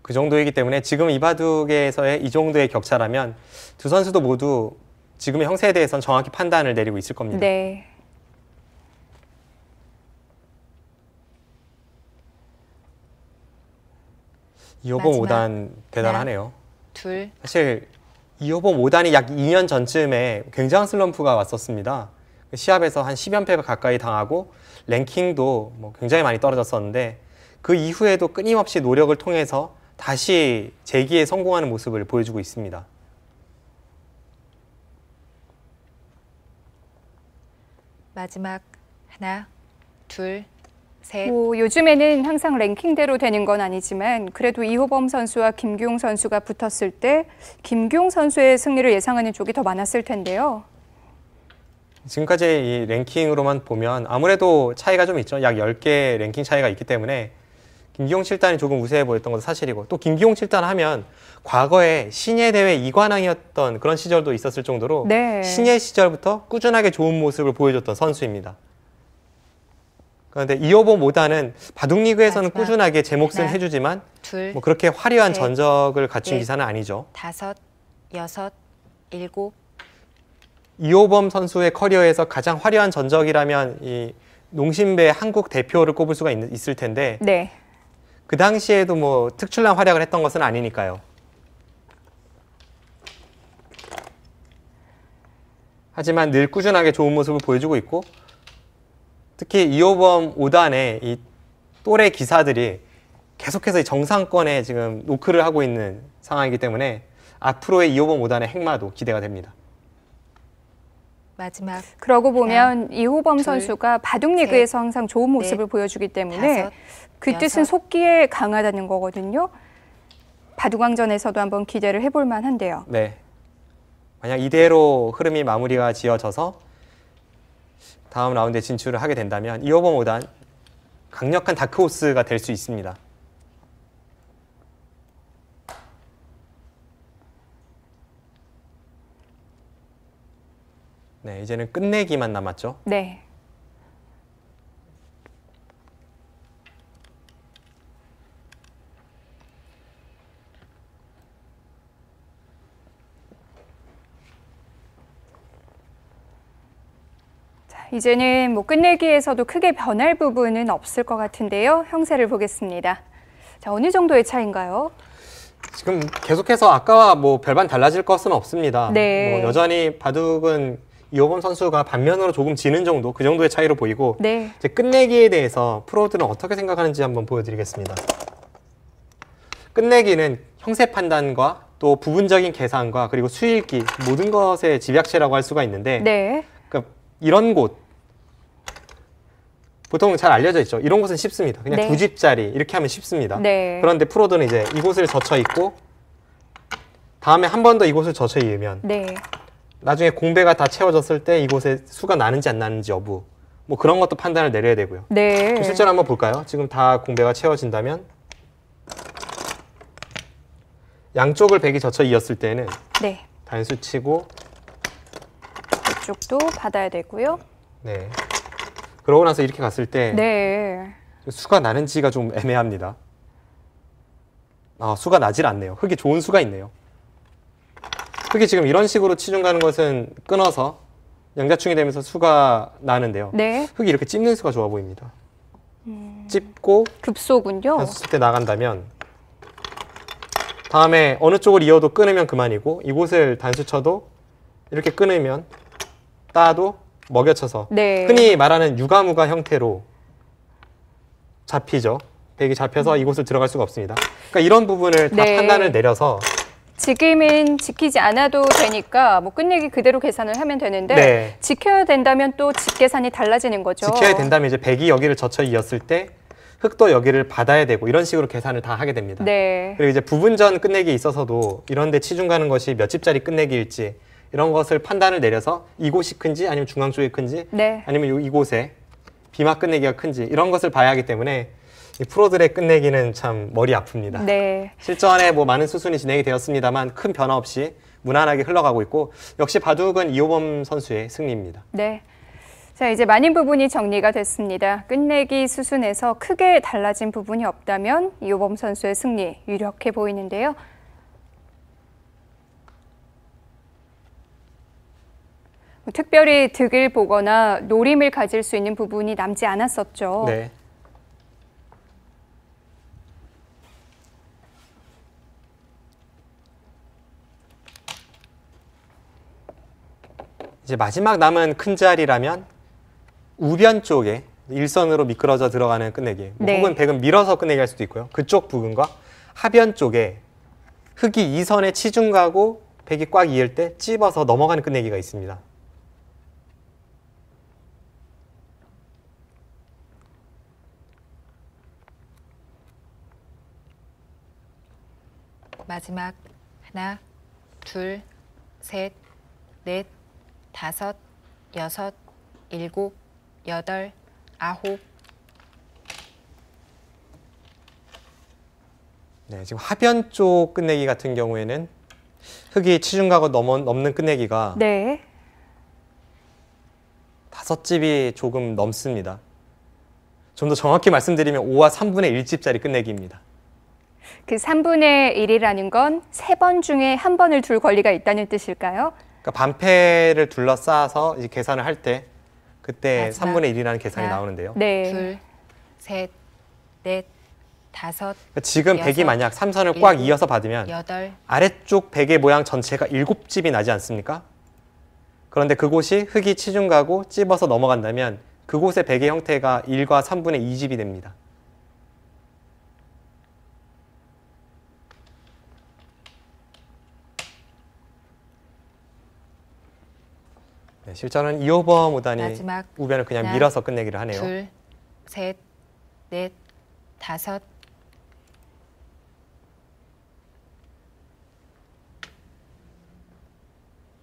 그 정도이기 때문에 지금 이 바둑에서의 이 정도의 격차라면 두 선수도 모두 지금의 형세에 대해서는 정확히 판단을 내리고 있을 겁니다. 네. 이호범 마지막. 5단 대단하네요. 둘, 사실 이호범 5단이 약 2년 전쯤에 굉장한 슬럼프가 왔었습니다. 시합에서 한 10연패가 가까이 당하고 랭킹도 뭐 굉장히 많이 떨어졌었는데 그 이후에도 끊임없이 노력을 통해서 다시 재기에 성공하는 모습을 보여주고 있습니다. 마지막. 하나, 둘, 셋, 뭐 요즘에는 항상 랭킹대로 되는 건 아니지만 그래도 이호범 선수와 김규용 선수가 붙었을 때 김규용 선수의 승리를 예상하는 쪽이 더 많았을 텐데요. 지금까지 이 랭킹으로만 보면 아무래도 차이가 좀 있죠. 약 10개 랭킹 차이가 있기 때문에 김기용 7단이 조금 우세해 보였던 것도 사실이고 또 김기용 7단 하면 과거에 신예 대회 2관왕이었던 그런 시절도 있었을 정도로 네. 신예 시절부터 꾸준하게 좋은 모습을 보여줬던 선수입니다. 그런데 이호범 5단은 바둑리그에서는 마지막. 꾸준하게 제 몫은 하나, 해주지만 둘, 뭐 그렇게 화려한 셋, 전적을 갖춘 넷. 기사는 아니죠. 다섯, 여섯, 일곱, 이호범 선수의 커리어에서 가장 화려한 전적이라면 이 농심배 한국 대표를 꼽을 수가 있을 텐데 네. 그 당시에도 뭐 특출난 활약을 했던 것은 아니니까요. 하지만 늘 꾸준하게 좋은 모습을 보여주고 있고 특히 이호범 5단의 이 또래 기사들이 계속해서 이 정상권에 지금 노크를 하고 있는 상황이기 때문에 앞으로의 이호범 5단의 행마도 기대가 됩니다. 마지막. 그러고 보면 이호범 둘, 선수가 바둑리그에서 항상 좋은 모습을 보여주기 때문에 다섯, 그 뜻은 여섯. 속기에 강하다는 거거든요. 바둑왕전에서도 한번 기대를 해볼 만한데요. 네. 만약 이대로 흐름이 마무리가 지어져서 다음 라운드에 진출을 하게 된다면 이호범 5단 강력한 다크호스가 될 수 있습니다. 네, 이제는 끝내기만 남았죠. 네. 자, 이제는 뭐 끝내기에서도 크게 변할 부분은 없을 것 같은데요. 형세를 보겠습니다. 자, 어느 정도의 차이인가요? 지금 계속해서 아까와 뭐 별반 달라질 것은 없습니다. 네. 뭐 여전히 바둑은 이호범 선수가 반면으로 조금 지는 정도, 그 정도의 차이로 보이고 네. 이제 끝내기에 대해서 프로들은 어떻게 생각하는지 한번 보여드리겠습니다. 끝내기는 형세 판단과 또 부분적인 계산과 그리고 수일기 모든 것의 집약체라고 할 수가 있는데 네. 그러니까 이런 곳 보통 잘 알려져 있죠. 이런 곳은 쉽습니다. 그냥 네. 두 집짜리 이렇게 하면 쉽습니다. 네. 그런데 프로들은 이제 이곳을 젖혀 있고 다음에 한 번 더 이곳을 젖혀 이으면 네. 나중에 공배가 다 채워졌을 때 이곳에 수가 나는지 안 나는지 여부 뭐 그런 것도 판단을 내려야 되고요. 네. 실제로 한번 볼까요? 지금 다 공배가 채워진다면 양쪽을 백이 젖혀 이었을 때는 네. 단수 치고 이쪽도 받아야 되고요. 네. 그러고 나서 이렇게 갔을 때 네. 수가 나는지가 좀 애매합니다. 아, 수가 나질 않네요. 흙이 좋은 수가 있네요. 흙이 지금 이런 식으로 치중 가는 것은 끊어서 양자충이 되면서 수가 나는데요. 네. 흙이 이렇게 찝는 수가 좋아 보입니다. 찝고 급소군요. 단수 칠 때 나간다면 다음에 어느 쪽을 이어도 끊으면 그만이고 이곳을 단수 쳐도 이렇게 끊으면 따도 먹여쳐서 네. 흔히 말하는 유가무가 형태로 잡히죠. 백이 잡혀서 이곳을 들어갈 수가 없습니다. 그러니까 이런 부분을 다 네. 판단을 내려서 지금은 지키지 않아도 되니까 뭐 끝내기 그대로 계산을 하면 되는데 네. 지켜야 된다면 또 집 계산이 달라지는 거죠. 지켜야 된다면 이제 백이 여기를 젖혀 이었을 때 흑도 여기를 받아야 되고 이런 식으로 계산을 다 하게 됩니다. 네. 그리고 이제 부분전 끝내기에 있어서도 이런 데 치중 가는 것이 몇 집짜리 끝내기일지 이런 것을 판단을 내려서 이곳이 큰지 아니면 중앙 쪽이 큰지 네. 아니면 이곳에 비막 끝내기가 큰지 이런 것을 봐야 하기 때문에 이 프로들의 끝내기는 참 머리 아픕니다. 네. 실전에 뭐 많은 수순이 진행이 되었습니다만 큰 변화 없이 무난하게 흘러가고 있고 역시 바둑은 이호범 선수의 승리입니다. 네. 자, 이제 많은 부분이 정리가 됐습니다. 끝내기 수순에서 크게 달라진 부분이 없다면 이호범 선수의 승리 유력해 보이는데요. 특별히 득을 보거나 노림을 가질 수 있는 부분이 남지 않았었죠. 네. 이제 마지막 남은 큰 자리라면 우변 쪽에 일선으로 미끄러져 들어가는 끝내기 네. 혹은 백은 밀어서 끝내기 할 수도 있고요. 그쪽 부분과 하변 쪽에 흑이 이선에 치중 가고 백이 꽉 이을 때 찝어서 넘어가는 끝내기가 있습니다. 마지막 하나, 둘, 셋, 넷, 다섯, 여섯, 일곱, 여덟, 아홉. 네, 지금 하변 쪽 끝내기 같은 경우에는 흑이 치중 가고 넘는 끝내기가 네. 5집이 조금 넘습니다. 좀 더 정확히 말씀드리면 5와 3분의 1집짜리 끝내기입니다. 그 3분의 1이라는 건 3번 중에 한 번을 둘 권리가 있다는 뜻일까요? 그러니까 반패를 둘러싸서 이제 계산을 할 때 그때 마지막 3분의 1이라는 계산이 하나, 나오는데요. 네. 둘, 셋, 넷, 다섯, 그러니까 지금 백이 여섯, 만약 3선을 꽉 일곱, 이어서 받으면 여덟. 아래쪽 백의 모양 전체가 7집이 나지 않습니까? 그런데 그곳이 흑이 치중 가고 찝어서 넘어간다면 그곳의 백의 형태가 1과 3분의 2집이 됩니다. 네, 실전은 이호범 우단이 마지막 우변을 그냥 하나, 밀어서 끝내기를 하네요. 둘, 셋, 넷, 다섯.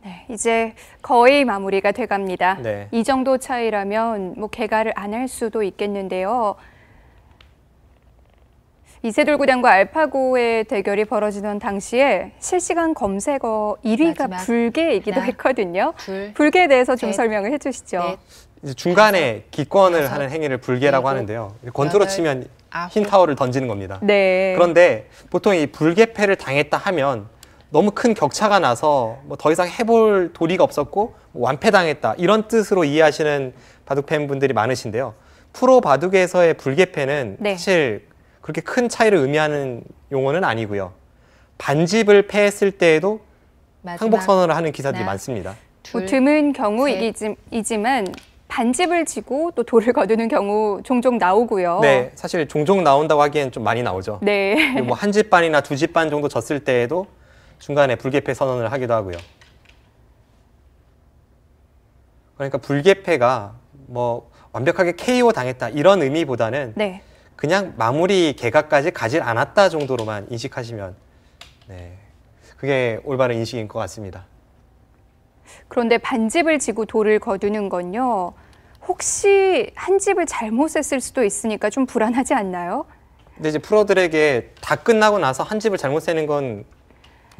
네, 이제 거의 마무리가 돼갑니다. 네. 이 정도 차이라면 뭐 개가를 안 할 수도 있겠는데요. 이세돌 구단과 알파고의 대결이 벌어지던 당시에 실시간 검색어 1위가 마지막 불개이기도 하나, 했거든요. 둘, 불개에 대해서 좀 셋, 설명을 해주시죠. 넷, 이제 중간에 기권을 다섯, 하는 행위를 불개라고 일곱, 하는데요. 권투로 여덟, 치면 아홉. 흰 타월을 던지는 겁니다. 네. 그런데 보통 이 불개패를 당했다 하면 너무 큰 격차가 나서 뭐 더 이상 해볼 도리가 없었고 뭐 완패당했다 이런 뜻으로 이해하시는 바둑 팬분들이 많으신데요. 프로 바둑에서의 불개패는 네. 사실 그렇게 큰 차이를 의미하는 용어는 아니고요. 반집을 패했을 때에도 마지막 항복 선언을 하는 기사들이 하나, 많습니다. 뭐 둘, 드문 경우이지만 반집을 지고 또 돌을 거두는 경우 종종 나오고요. 네, 사실 종종 나온다고 하기엔 좀 많이 나오죠. 네. 뭐 한 집 반이나 두 집 반 정도 졌을 때에도 중간에 불개패 선언을 하기도 하고요. 그러니까 불개패가 뭐 완벽하게 KO 당했다 이런 의미보다는 네. 그냥 마무리 개각까지 가질 않았다 정도로만 인식하시면 네, 그게 올바른 인식인 것 같습니다. 그런데 반집을 지고 돌을 거두는 건요. 혹시 한 집을 잘못 셌을 수도 있으니까 좀 불안하지 않나요? 근데 이제 프로들에게 다 끝나고 나서 한 집을 잘못 세는 건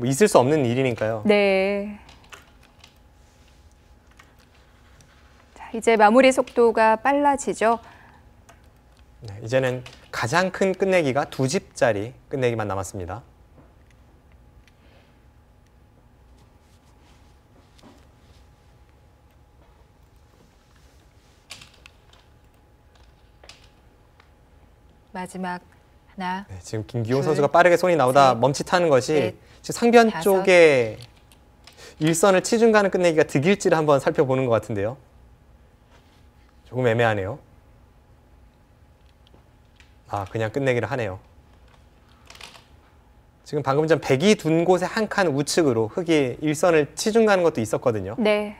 뭐 있을 수 없는 일이니까요. 네. 자, 이제 마무리 속도가 빨라지죠. 네, 이제는 가장 큰 끝내기가 2집짜리 끝내기만 남았습니다. 마지막 하나. 네, 지금 김기용 둘, 선수가 빠르게 손이 나오다 셋, 멈칫하는 것이 넷, 지금 상변 다섯. 쪽에 일선을 치중가는 끝내기가 득일지를 한번 살펴보는 것 같은데요. 조금 애매하네요. 아, 그냥 끝내기를 하네요. 지금 방금 전 백이 둔 곳에 한 칸 우측으로 흑이 일선을 치중가는 것도 있었거든요. 네.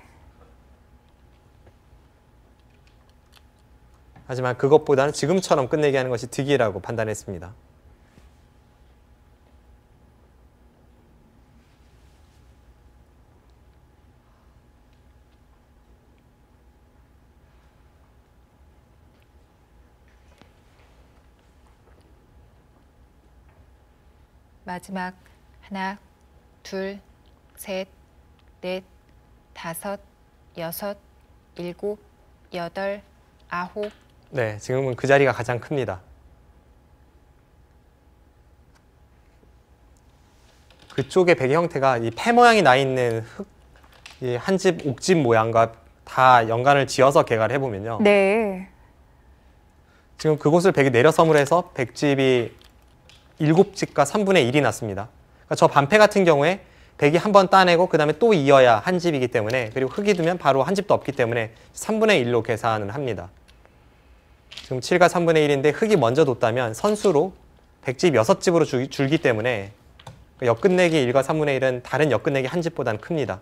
하지만 그것보다는 지금처럼 끝내기 하는 것이 득이라고 판단했습니다. 마지막 하나, 둘, 셋, 넷, 다섯, 여섯, 일곱, 여덟, 아홉. 네, 지금은 그 자리가 가장 큽니다. 그쪽의 베개 형태가 이 패 모양이 나 있는 이 한 집 옥집 모양과 다 연관을 지어서 개가를 해보면요. 네. 지금 그곳을 백이 내려섬으로 해서 백집이 7집과 3분의 1이 났습니다. 그러니까 저 반패 같은 경우에 백이 한 번 따내고 그 다음에 또 이어야 한 집이기 때문에, 그리고 흑이 두면 바로 한 집도 없기 때문에 3분의 1로 계산을 합니다. 지금 7과 3분의 1인데 흑이 먼저 뒀다면 선수로 백집 6집으로 줄기 때문에 역끝내기 1과 3분의 1은 다른 역끝내기 한 집보다는 큽니다.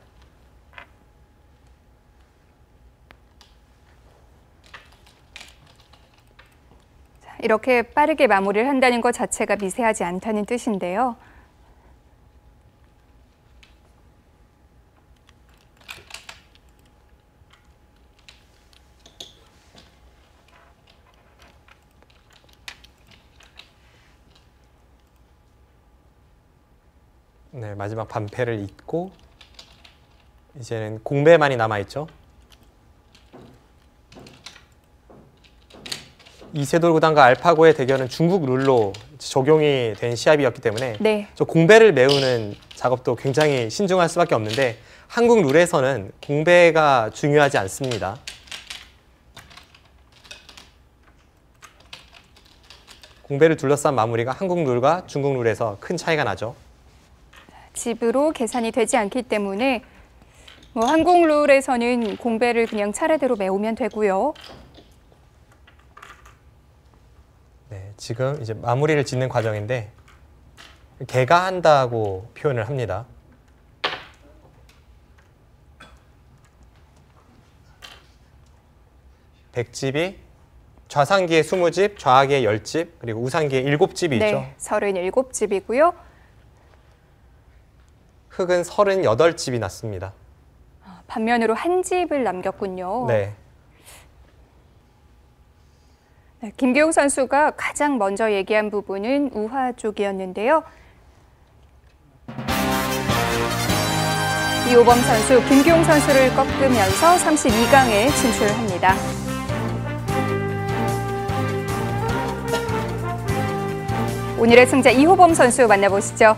이렇게 빠르게 마무리를 한다는 것 자체가 미세하지 않다는 뜻인데요. 네, 마지막 반패를 잇고 이제는 공배만이 남아있죠. 이세돌 구단과 알파고의 대결은 중국 룰로 적용이 된 시합이었기 때문에 네. 저 공배를 메우는 작업도 굉장히 신중할 수밖에 없는데, 한국 룰에서는 공배가 중요하지 않습니다. 공배를 둘러싼 마무리가 한국 룰과 중국 룰에서 큰 차이가 나죠. 집으로 계산이 되지 않기 때문에 한국 룰에서는 공배를 그냥 차례대로 메우면 되고요. 네, 지금 이제 마무리를 짓는 과정인데 개가한다고 표현을 합니다. 백집이 좌상기에 20집, 좌하기에 10집, 그리고 우상기에 7집이 있죠. 네, 37집이고요. 흑은 38집이 났습니다. 반면으로 한 집을 남겼군요. 네. 네, 김기용 선수가 가장 먼저 얘기한 부분은 우하 쪽이었는데요. 이호범 선수, 김기용 선수를 꺾으면서 32강에 진출합니다. 오늘의 승자 이호범 선수 만나보시죠.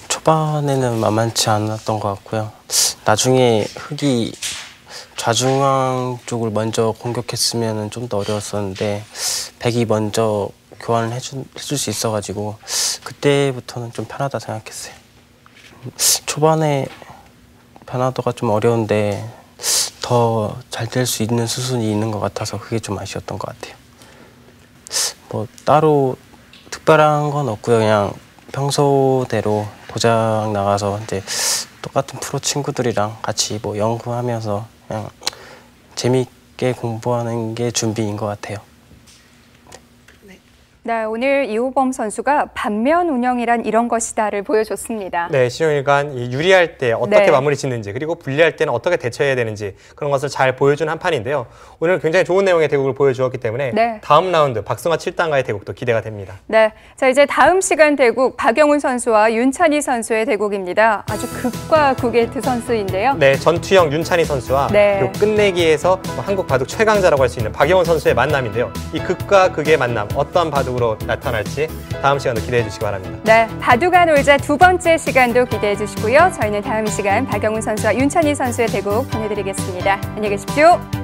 초반에는 만만치 않았던 것 같고요. 나중에 흑이 좌중앙 쪽을 먼저 공격했으면 좀 더 어려웠었는데 백이 먼저 교환을 해줄 수 있어가지고 그때부터는 좀 편하다 생각했어요. 초반에 변화도가 좀 어려운데 더 잘 될 수 있는 수순이 있는 것 같아서 그게 좀 아쉬웠던 것 같아요. 뭐 따로 특별한 건 없고요. 그냥 평소대로 도장 나가서 이제 똑같은 프로 친구들이랑 같이 뭐 연구하면서 그냥 재미있게 공부하는 게 준비인 것 같아요. 네, 오늘 이호범 선수가 반면 운영이란 이런 것이다를 보여줬습니다. 네, 시종일관 유리할 때 어떻게 네. 마무리 짓는지, 그리고 불리할 때는 어떻게 대처해야 되는지 그런 것을 잘 보여준 한 판인데요. 오늘 굉장히 좋은 내용의 대국을 보여주었기 때문에 네. 다음 라운드 박승화 7단과의 대국도 기대가 됩니다. 네, 자 이제 다음 시간 대국 박영훈 선수와 윤찬희 선수의 대국입니다. 아주 극과 극의 두 선수인데요. 네, 전투형 윤찬희 선수와 네. 그리고 끝내기에서 한국 바둑 최강자라고 할 수 있는 박영훈 선수의 만남인데요. 이 극과 극의 만남, 어떤 바둑으로 나타날지 다음 시간도 기대해 주시기 바랍니다. 네, 바둑아 놀자 두 번째 시간도 기대해 주시고요. 저희는 다음 시간 박영훈 선수와 윤찬희 선수의 대국 보내드리겠습니다. 안녕히 계십시오.